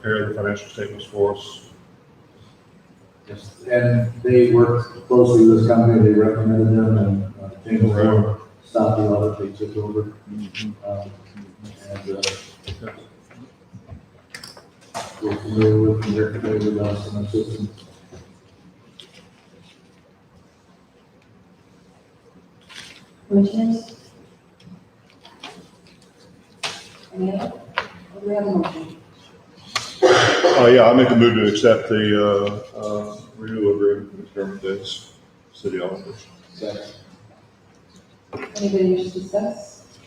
prepare the financial statements for us. Yes, and they worked closely with this company, they recommended them, and James Moore stopped the audit, they took over. We're familiar with them, they're familiar with us and our system. Commissioners? Any other? Do we have a motion? Yeah, I make a move to accept the renewal agreement for the current days, city auditors. Second. Anybody wish to discuss?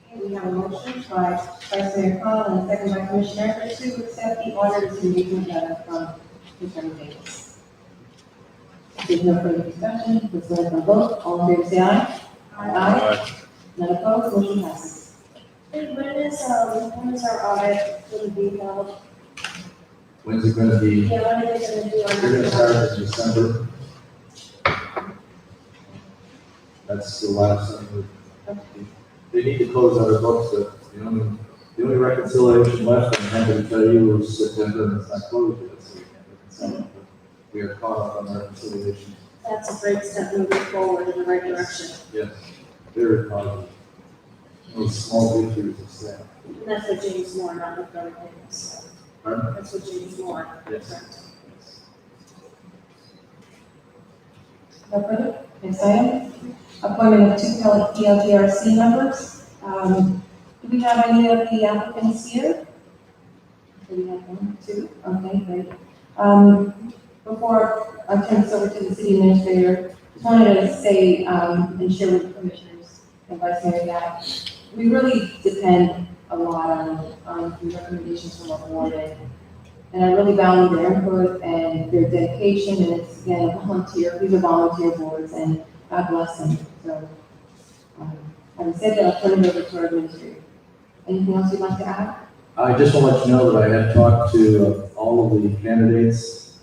Okay, we have a motion by Vice Mayor Collins and a second by Commissioner Evers to accept the auditor's engagement letter from Attorney Davis. If there's no further discussion, let's go ahead and vote. All in favor, say aye. Aye. None opposed, motion passes. Hey, when is our audit going to be held? When's it gonna be? Yeah, when are they going to do our? They're gonna start in December. That's the last thing. They need to close out their books, but the only reconciliation left, I'm happy to tell you, was September, and it's not closed yet, so we can't reconcile it. But we are caught up on reconciliation. That's a great step moving forward in the right direction. Yes, very positive. Those small victories of staff. And that's what James Moore, not with other things. So Pardon? that's what James Moore. Yes. No further? Next item, appointment of two PLGRC members. Do we have any of the applicants here? Do we have one, two? Okay, great. Before I turn this over to the city administrator, just wanted to say, and share with the commissioners and vice mayor that we really depend a lot on the recommendations from our board, and I really value their input and their dedication, and it's, again, a volunteer, these are volunteer boards, and God bless them. So, having said that, I'll turn it over to our administrator. Anything else you'd like to add? I just want to let you know that I have talked to all of the candidates,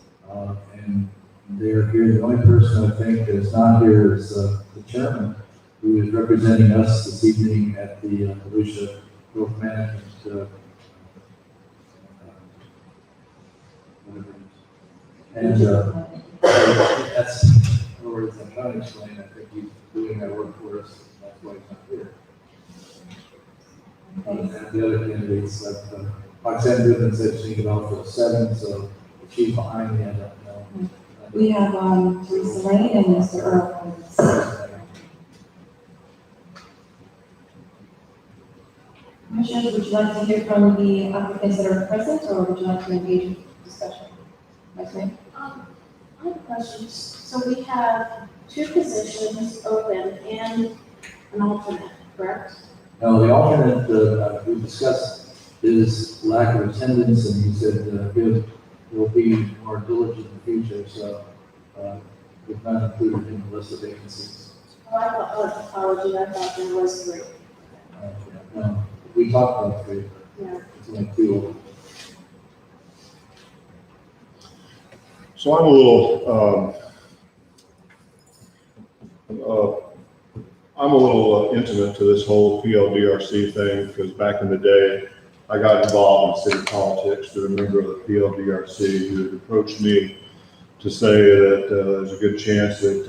and they're here. The only person I think that is not here is the chairman, who is representing us this evening at the Volusia Growth Management, whatever it is. And that's, in other words, I'm trying to explain, I think he's doing that work for us, that's why he's not here. And the other candidates, like Roxanne Goodman said she could offer 7, so she's behind me, I don't know. We have, Teresa Lane and Mr. Earl. Commissioners, would you like to hear from the applicants that are present, or would you like to engage in discussion? Vice Mayor? I have a question. So we have 2 positions open, and an alternate, correct? Now, the alternate, we discussed his lack of attendance, and he said, he'll be more diligent in the future, so, we've not included in the list of vacancies. Oh, I thought, oh, apology, I thought there was three. No, we talked about three, Yeah. it's only two. So I'm a little, intimate to this whole PLDRC thing, because back in the day, I got involved in city politics through a member of the PLDRC who had approached me to say that there's a good chance that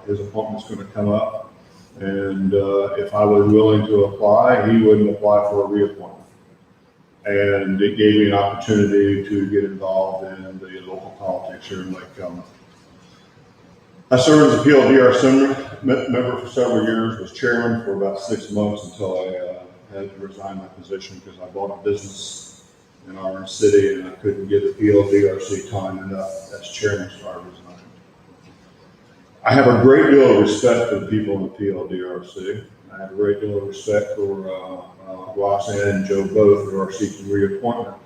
his appointment's going to come up. And if I was willing to apply, he wouldn't apply for a reappointment. And it gave me an opportunity to get involved in the local politics here in Lake County. I served as a PLDRC member for several years, was chairman for about 6 months until I had to resign my position because I bought a business in our city and I couldn't get the PLDRC time enough as chairman, so I resigned. I have a great deal of respect for the people in the PLDRC. I have a great deal of respect for Roxanne and Joe both, who are seeking reappointment.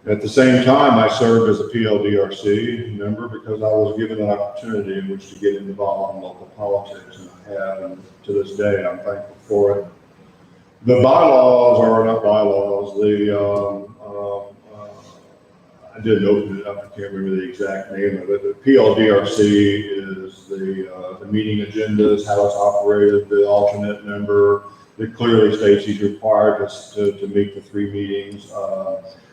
At the same time, I served as a PLDRC member because I was given an opportunity in which to get involved in local politics, and I have, and to this day, I'm thankful for it. The bylaws are not bylaws. I didn't open it up. I can't remember the exact name of it. The PLDRC is the meeting agendas, how it's operated, the alternate member. It clearly states he's required to meet the 3 meetings.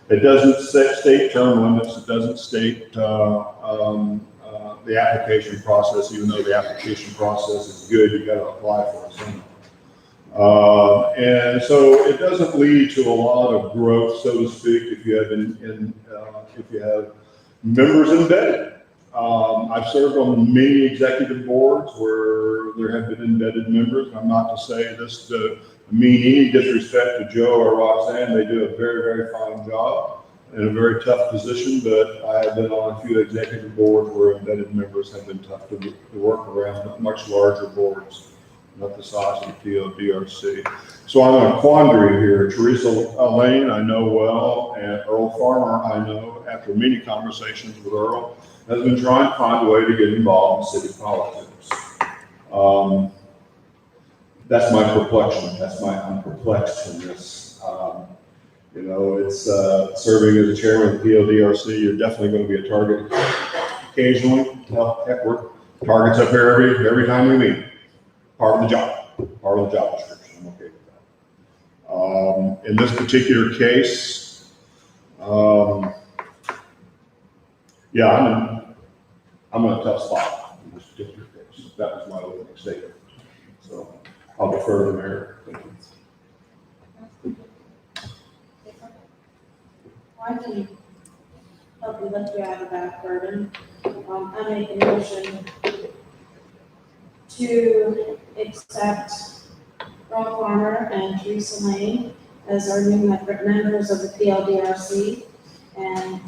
It doesn't state term limits. It doesn't state the application process, even though the application process is good. You got to apply for it. And so it doesn't lead to a lot of growth, so to speak, if you have if you have members embedded. I've served on many executive boards where there have been embedded members. I'm not to say this to mean any disrespect to Joe or Roxanne. They do a very, very fine job in a very tough position, but I have been on a few executive boards where embedded members have been tough to work around, much larger boards, not the size of the PLDRC. So I'm in a quandary here. Teresa Lane, I know well, and Earl Farmer, I know, after many conversations with Earl, has been trying to find a way to get involved in city politics. That's my perplexion. I'm perplexed in this. It's serving as a chairman of the PLDRC, you're definitely going to be a target occasionally. Well, heck, we're targets up here every time we meet. Part of the job description. I'm okay with that. In this particular case, I'm in a tough spot in this particular case. That was my opening statement. So I'll defer to the mayor. Thank you. I can help you lift you out of that burden. I make a motion to accept Earl Farmer and Teresa Lane as our new members of the PLDRC, and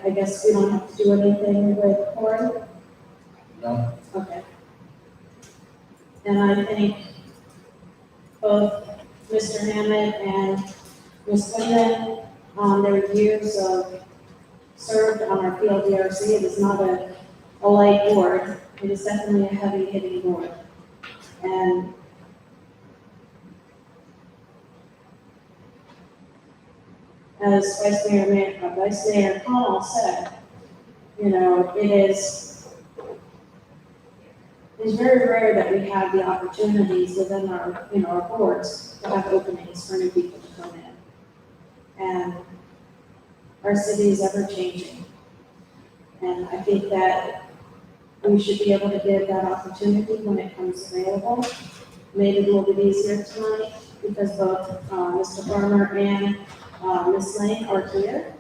I guess we don't have to do anything with Corey? No? Okay. And I think both Mr. Hammond and Ms. Quinlan, on their years of served on our PLDRC, it is not a light board. It is definitely a heavy hitting board. And as Vice Mayor Connell said, it's very rare that we have the opportunities within our boards to have openings for new people to come in. And our city is ever changing. And I think that we should be able to give that opportunity when it comes available. Made it a little bit easier tonight because both Mr. Farmer and Ms. Lane are here.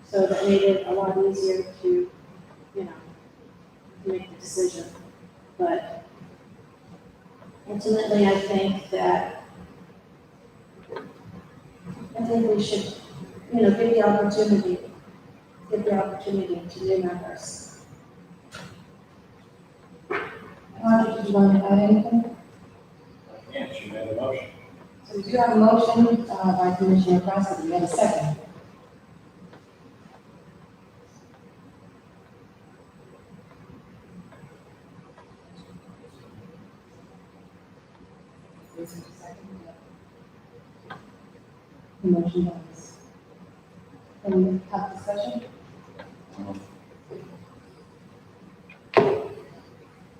So that made it a lot easier to, make the decision. But ultimately, I think we should, give the opportunity to new members. did you want to add anything? Yeah, she made a motion. So we do have a motion by Commissioner Frasca. Do we have a second? The motion dies. Can we have discussion?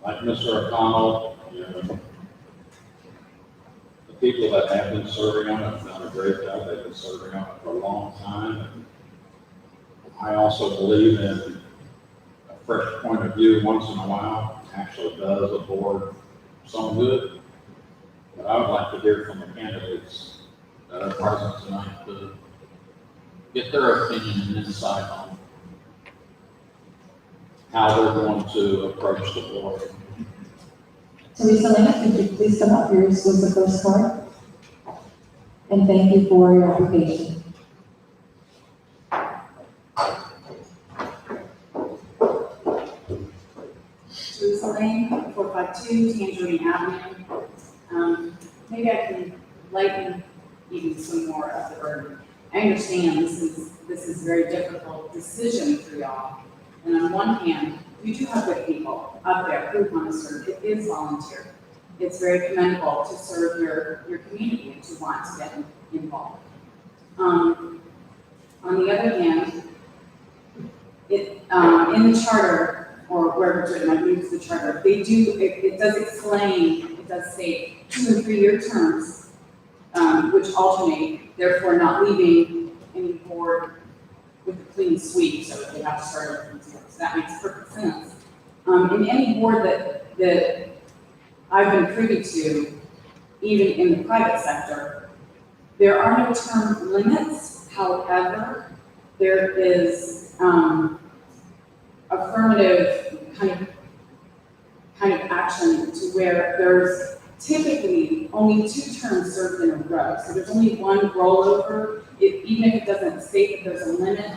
Like Mr. O'Connell, you know, the people that have been serving on it have done a great job. They've been serving on it for a long time. And I also believe in a fresh point of view once in a while actually does a board some good. But I would like to hear from the candidates that are present tonight to get their opinion and insight on how they're going to approach the board. Teresa Lane, could you please come up? Yours was the first card. And thank you for your application. Teresa Lane, 452 Tangerine Avenue. Maybe I can lighten even some more of the burden. I understand this is a very difficult decision for y'all. And on one hand, you do have good people out there who want to serve. It is volunteer. It's very commendable to serve your community and to want to get involved. On the other hand, in the charter, or wherever it's written, I believe it's the charter, it does explain, it does state 2 and 3 year terms, which alternate, therefore not leaving any board with a clean sweep, so that they have to start over from zero. So that makes perfect sense. In any board that I've been privy to, even in the private sector, there are no term limits. However, there is affirmative kind of action to where there's typically only 2 terms served in a row. So there's only one rollover. Even if it doesn't state that there's a limit,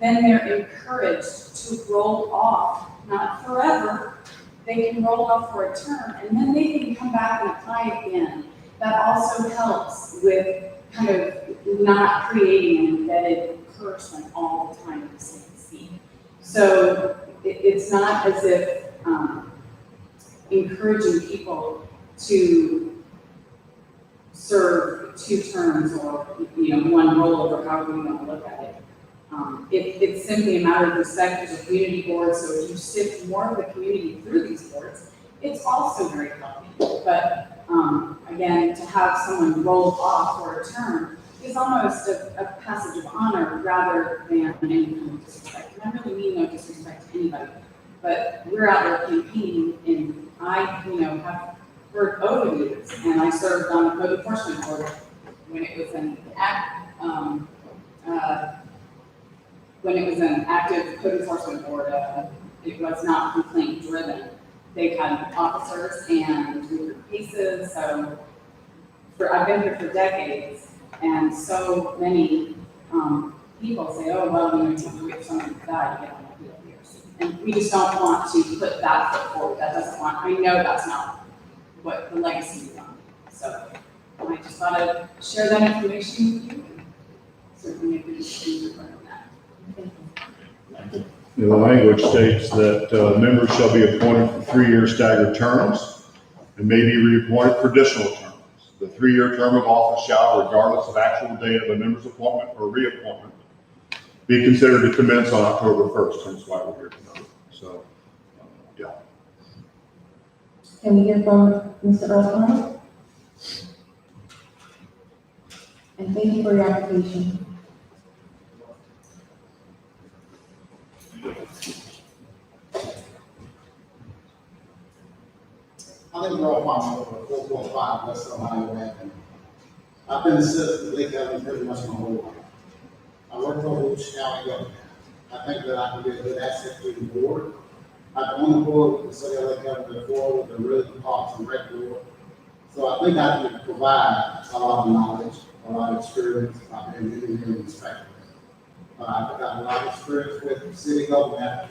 then they're encouraged to roll off, not forever. They can roll off for a term, and then they can come back and apply again. That also helps with kind of not creating an embedded person all the time in the same seat. So it's not as if encouraging people to serve 2 terms or, one rollover, however you want to look at it. It's simply a matter of respect as a community board, so if you sift more of the community through these boards, it's also very healthy. But again, to have someone roll off for a term is almost a passage of honor rather than any kind of disrespect. And I really mean no disrespect to anybody, but we're out there campaigning, and I, have heard overviews, and I served on the code enforcement board when it was an active code enforcement board. It was not complaint driven. They had officers and we were cases. So I've been here for decades, and so many people say, "Oh, well, you have to wait for someone to die to get on the field here." And we just don't want to put that foot forward. I know that's not what the legacy is on. So I just thought I'd share that information with you, and certainly if there's anything on that. Thank you. The language states that members shall be appointed for 3-year staggered terms and may be reappointed for additional terms. The 3-year term of office shall, regardless of actual date of a member's appointment or reappointment, be considered to commence on October 1st, hence why we're here tonight. So, yeah. Can we hear from Mr. O'Connell? And thank you for your application. I think we're all fine with 4.5, that's the line we're at. I've been a citizen of Lake County pretty much my whole life. I work for Rouge County government. I think that I can be a good asset to the board. I've been on the board with the city of Lake County before, with the really Parks and Rec board. So I think I can provide a lot of knowledge, a lot of experience. I've been living here in this factory. I've got a lot of experience with city government.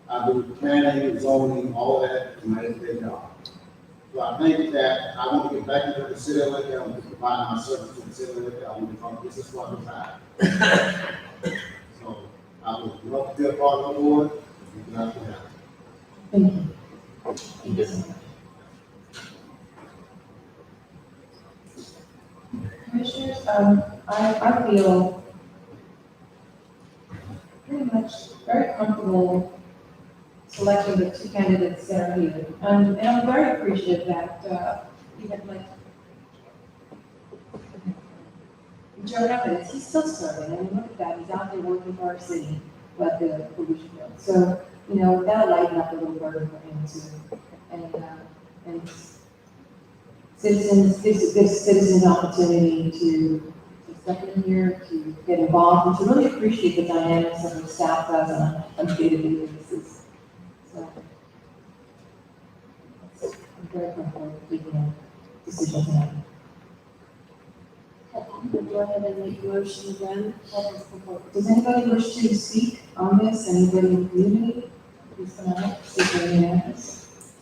I do planning, zoning, all that, and my everyday job. So I think that I want to get back into the city of Lake, I want to provide my service to the city of Lake, I want to become a business partner time. So I would love to be a part of the board, if you can have to have. Thank you. Thank you so much. Commissioners, I feel pretty much very comfortable selecting the two candidates that are here. And I'm very appreciative that, even like, Joe Evans, he's still serving, and look at that, he's out there working for our city, but the pollution bill. So, that'll lighten up a little burden for him too. And citizens, gives citizens opportunity to step in here, to get involved, and to really appreciate the dynamics of the staff does on a day-to-day basis. So, I'm very comfortable making a decision tonight. We'll go ahead and make a motion again. Does anybody wish to speak on this? Anybody in the community? Please come out, state your name and address.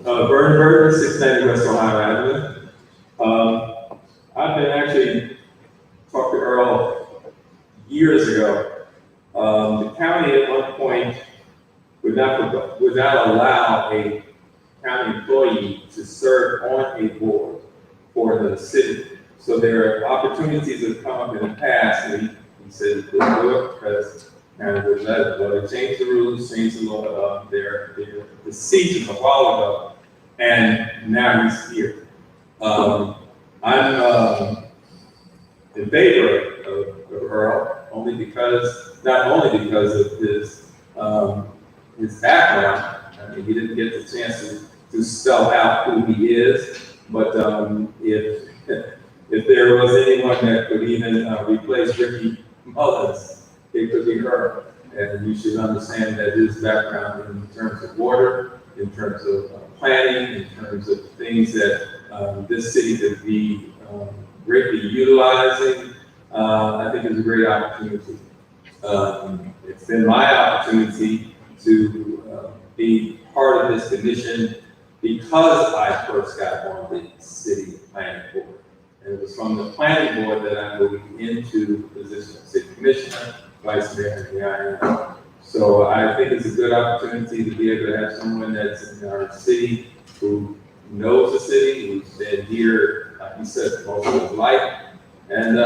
Vernon Burton, 690 West Ohio Avenue. I've been actually talking to Earl years ago. The county at one point would not allow a county employee to serve on a board for the city. So there are opportunities that have come up in the past, and he said he couldn't do it because county would let it. Well, they changed the rules, changed the law, their procedures a while ago, and now he's here. I'm in favor of Earl, not only because of his background. I mean, he didn't get the chance to spell out who he is, but if there was anyone that could even replace Ricky Mullins, it could be her. And you should understand that his background in terms of water, in terms of planning, in terms of things that this city could be greatly utilizing, I think is a great opportunity. It's been my opportunity to be part of this commission because I first got on the city planning board. And it was from the planning board that I moved into the position of city commissioner, vice mayor, and here I am. So I think it's a good opportunity to be able to have someone that's in our city who knows the city, who's been here, like you said, most of his life. And,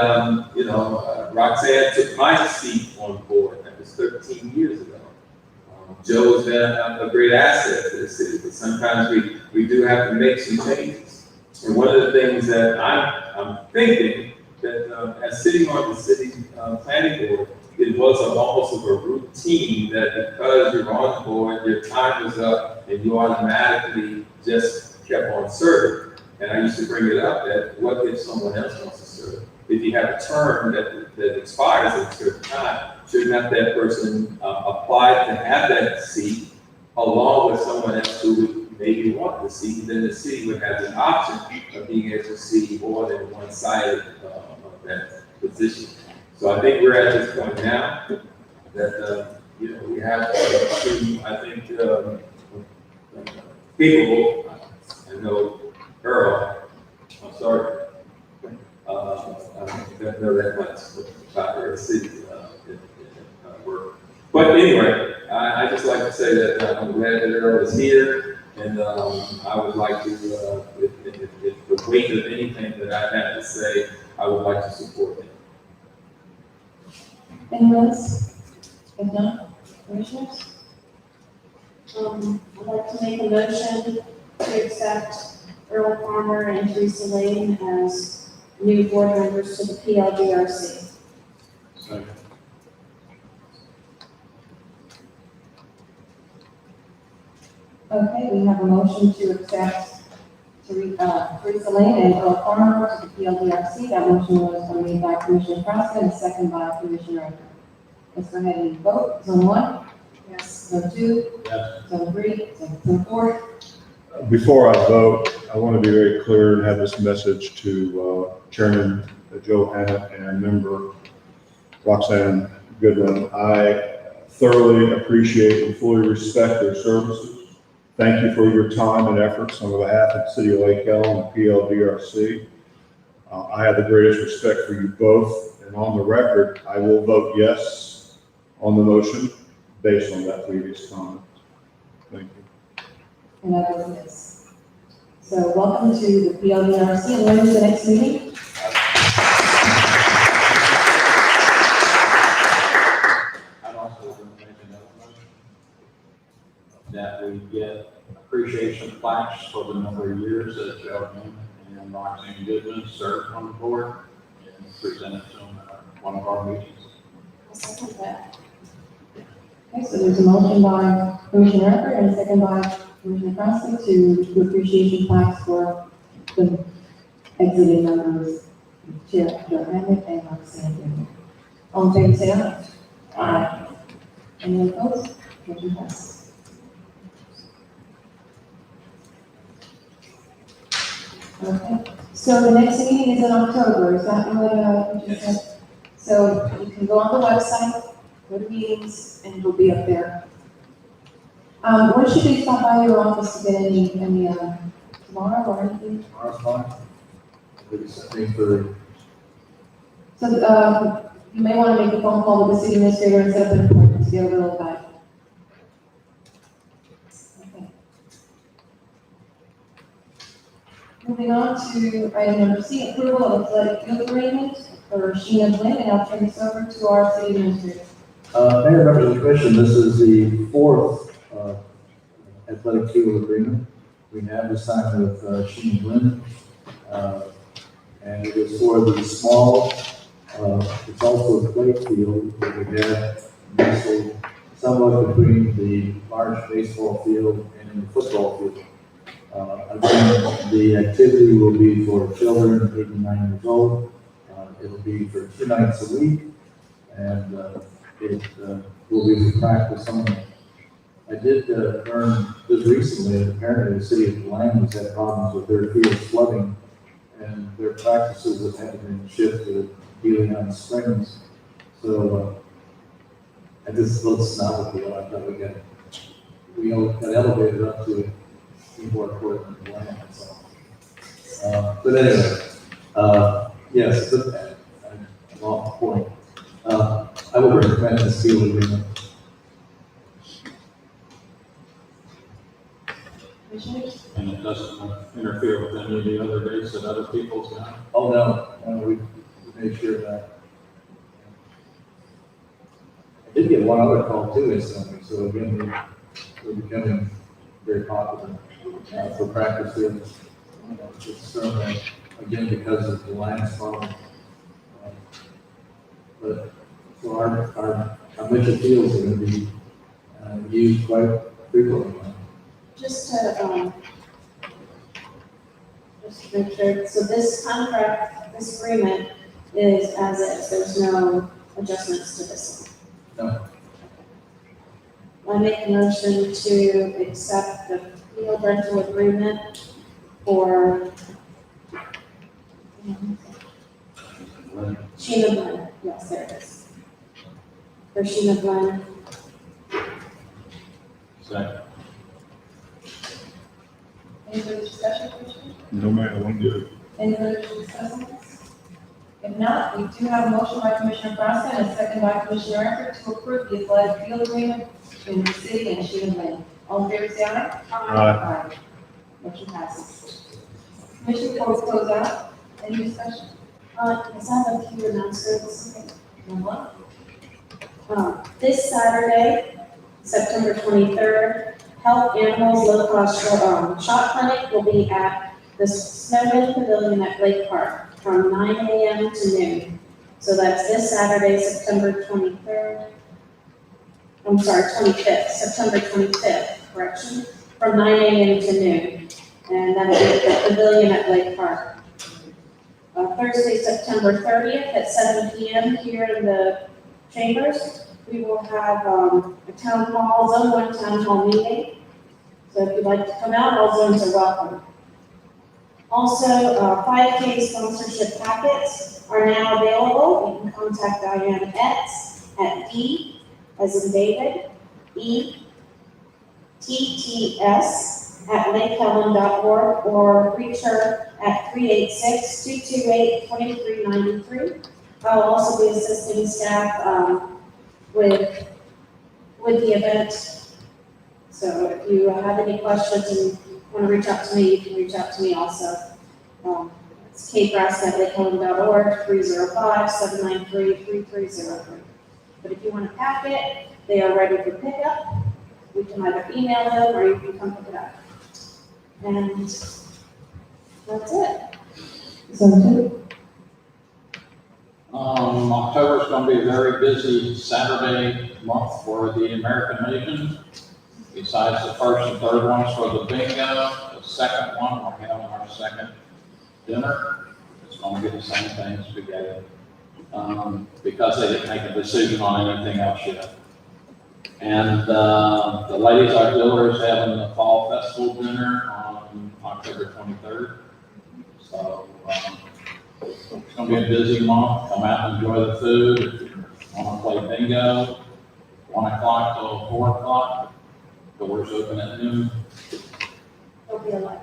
Roxanne took my seat on board. That was 13 years ago. Joe's been a great asset to the city, but sometimes we do have to make some changes. And one of the things that I'm thinking that as sitting on the city planning board, it was almost of a routine that because you're on the board, your time was up and you automatically just kept on serving. And I used to bring it up that what if someone else wants to serve? If you have a term that expires at a certain time, shouldn't that person apply to have that seat along with someone else who would maybe want the seat? Then the city would have the option of being able to see more than one side of that position. So I think we're at this point now that, we have two, I think, capable, I know Earl, I'm sorry, I don't know that much about her city work. But anyway, I just like to say that I'm glad that Earl is here, and I would like to, if the weight of anything that I have to say, I would like to support him. Anyone else? If not, commissioners? I'd like to make a motion to accept Earl Farmer and Teresa Lane as new board members to the PLDRC. Second. Okay, we have a motion to accept Teresa Lane and Earl Farmer to the PLDRC. That motion was made by Commissioner Frasca and seconded by Commissioner Eckert. Let's go ahead and vote. Zone 1? Yes. Zone 2? Yes. Zone 3? Zone 4? Before I vote, I want to be very clear and have this message to Chairman Joe Hannah and member Roxanne Goodwin. I thoroughly appreciate and fully respect their services. Thank you for your time and efforts on behalf of the City of Lake Ellen and PLDRC. I have the greatest respect for you both, and on the record, I will vote yes on the motion based on that previous comment. Thank you. And I vote yes. So welcome to the PLDRC, and when is the next meeting? I'd also like to make another motion that we get appreciation plaques for the number of years that Geraldine and Roxanne Goodman served on the board and present it to them at one of our meetings. I'll second that. Okay, so there's a motion by Commissioner Eckert and a second by Commissioner Frasca to do appreciation plaques for the exiting members, Chair Joe Hamlet and Roxanne Goodman. All in favor, say aye. Aye. Any opposed? Motion passes. Okay, so the next meeting is in October, is that what, you just said? So you can go on the website, go to meetings, and it'll be up there. When should we stop by your office to get any, tomorrow or anything? Tomorrow's fine. Maybe something for, So, you may want to make a phone call to the city administrator and set up an appointment to get a little guide. Okay. Moving on to item number C, approval of athletic field agreement for Sheena Glenn, and I'll turn this over to our city administrator. Mayor, members of the commission, this is the fourth athletic field agreement we have this time with Sheena Glenn. And it is for the small, it's also a play field that we have nestled somewhat between the large baseball field and the football field. Again, the activity will be for children 8 to 9 years old. It'll be for 2 nights a week, and it will be for practice only. I did learn just recently that apparently the city of Deland has had problems with their fields flooding, and their practices have had been shifted to Helion Springs. So I just a little novelty. I thought we got elevated up to it. Keyboard court and the land, so. But anyway, yes, but I'm off the point. I would recommend this field agreement. Commissioners? And it doesn't interfere with any of the other dates that other people's got. Oh, no, we made sure of that. I did get one other call too instantly, so again, we're becoming very popular for practice fields. It's certainly, again, because of the land problem. But so our Mitchell fields are going to be used quite frequently. Just to make sure, so this contract, this agreement is as is, there's no adjustments to this one? No. I make a motion to accept the field rental agreement for Sheena Glenn, yes, there it is. For Sheena Glenn. Second. Any further discussion, Commissioner? No matter when you. Any further discussion? If not, we do have a motion by Commissioner Frasca and a second by Commissioner Eckert to approve the athletic field agreement between the city and Sheena Glenn. All in favor, say aye. Aye. Motion passes. Commissioner, before we close out, any discussion? Yes, I have a few announcements. No one? This Saturday, September 23rd, Health Animals Low Cost Shot Clinic will be at the Snowman Pavilion at Lake Park from 9 a.m. to noon. So that's this Saturday, September 23rd. I'm sorry, 25th, September 25th, correction, from 9 a.m. to noon. And that'll be at the pavilion at Lake Park. Thursday, September 30th at 7 p.m. here in the chambers, we will have a town hall, Zone 1 town hall meeting. So if you'd like to come out, all zones are welcome. Also, 5K sponsorship packets are now available. You can contact Diane Etz at as in David, ETTS@lakehelen.org, or reach her at 386-228-2393. I'll also be assisting staff with the event. So if you have any questions and want to reach out to me, you can reach out to me also. It's kbrass@lakehelen.org, 305-793-3303. But if you want a packet, they are ready for pickup. We can either email them or you can come pick it up. And that's it. Zone two. October's gonna be a very busy Saturday month for the American Legion. Besides the first and third ones for the bingo, the second one, we're having our second dinner. It's gonna be the same thing, spaghetti. Because they didn't make a decision on anything else yet. And, the Ladies Auxiliary is having the Fall Festival dinner on October 23rd. So, it's gonna be a busy month. Come out and enjoy the food. If you wanna play bingo, 1 o'clock till 4 o'clock. Doors open at noon. There'll be a lot.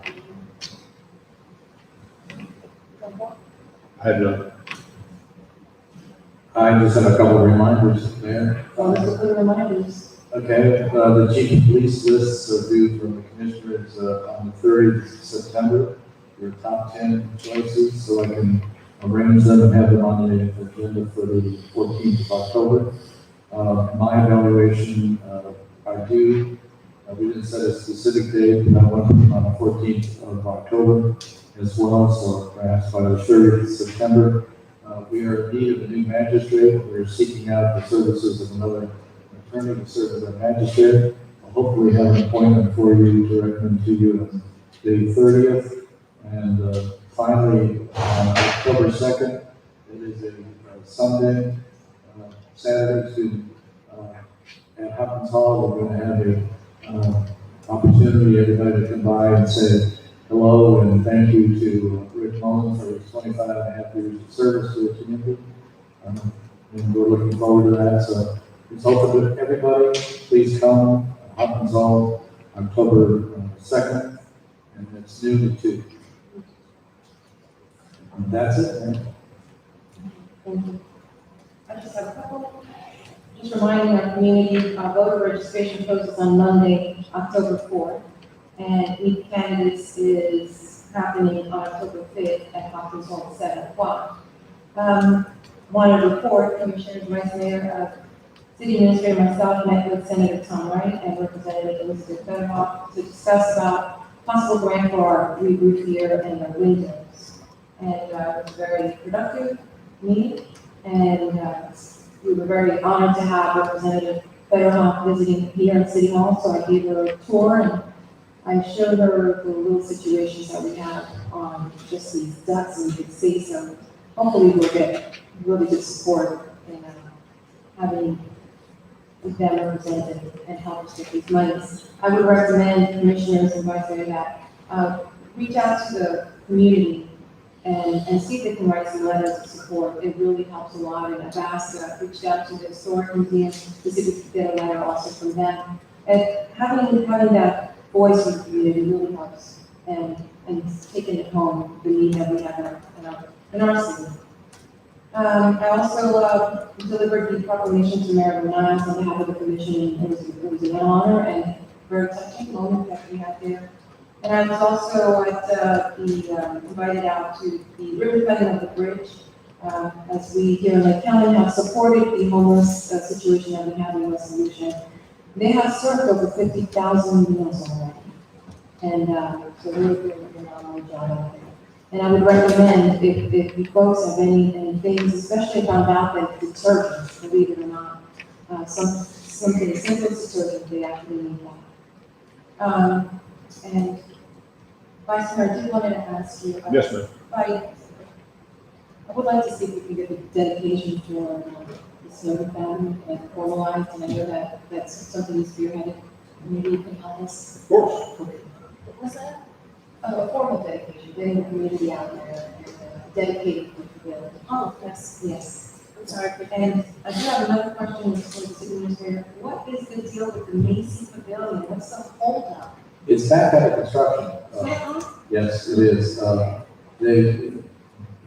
I just have a couple of reminders there. So this is the reminders. Okay, the chief of police lists are due from the commissioners on the 30th of September. Your top 10 choices, so I can arrange them and have them on the agenda for the 14th of October. My evaluation are due. We didn't set a specific date, but I want them on the 14th of October as well, so perhaps by the 30th of September. We are in need of a new magistrate. We're seeking out the services of another attorney to serve as our magistrate. I'll hopefully have an appointment for you to recommend to you on the 30th. And finally, on October 2nd, it is a Sunday, Saturday, at Hopkins Hall. We're going to have a opportunity, everybody to come by and say hello and thank you to Rick Mullen for his 25 and a half years of service to the community. And we're looking forward to that. So it's open to everybody. Please come, Hopkins Hall, October 2nd, and it's noon to 2. And that's it, man. Thank you. I just have a couple. Just reminding our community, voter registration closes on Monday, October 4th. And Meet Candidates is happening on October 5th at Hopkins Hall at 7 o'clock. Want to report, Commissioners, Vice Mayor, City Administrator, myself met with Senator Tom Wright and Representative Elizabeth Benoit to discuss about possible grant for our re-roof here and the windows. And it was a very productive meeting, and we were very honored to have Representative Benoit visiting here in City Hall, so I gave her a tour and I showed her the little situations that we have on just these ducts, and you could see some, hopefully we'll get really good support in having them represented and help us with these monies. I would recommend commissioners and vice mayor that reach out to the community and see if they can write some letters of support. It really helps a lot, and I've asked, reached out to the Historic Museum to see if we could get a letter also from them. And having that voice in the community really helps, and taking it home, the need that we have in our city. I also delivered the proclamation to Mayor Niles on behalf of the commission, and it was an honor and very touching moment that we had there. And I was also at invited out to the ribbon cutting of the bridge, as we here in Lake County have supported the homeless situation that we have in West Volusia. They have served over 50,000 meals already. And so really doing a phenomenal job out there. And I would recommend if you folks have any things, especially found out that detergents, believe it or not, something as simple as detergent, they actually need that. And Vice Mayor, I did want to ask you. Yes, ma'am. I would like to see if we can get the dedication for the Snowden family and formalized, and I know that that's something that's spearheaded. Maybe you can help us. Of course. What was that? A formal dedication, getting the community out there and dedicating the village. Oh, yes. Yes. Sorry, And I do have another question for the city administrator. What is the deal with the Macy Pavilion? What's the holdup? It's back under construction. Yes, it is. A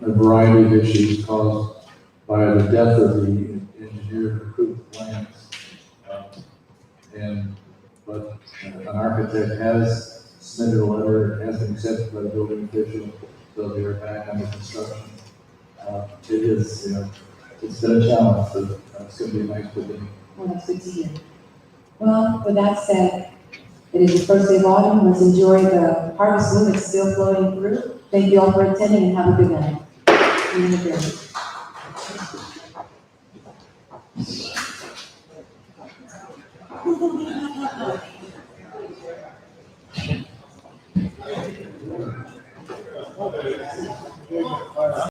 variety of issues caused by the death of the engineer who approved the plans. But an architect has submitted a letter, it has been accepted by the building official, so they're back under construction. It is, it's been a challenge, but it's going to be a nice building. Well, that's good to hear. Well, with that said, it is the first day of autumn. Let's enjoy the harvest moon that's still flowing through. Thank you all for attending and have a good night. Meeting adjourned.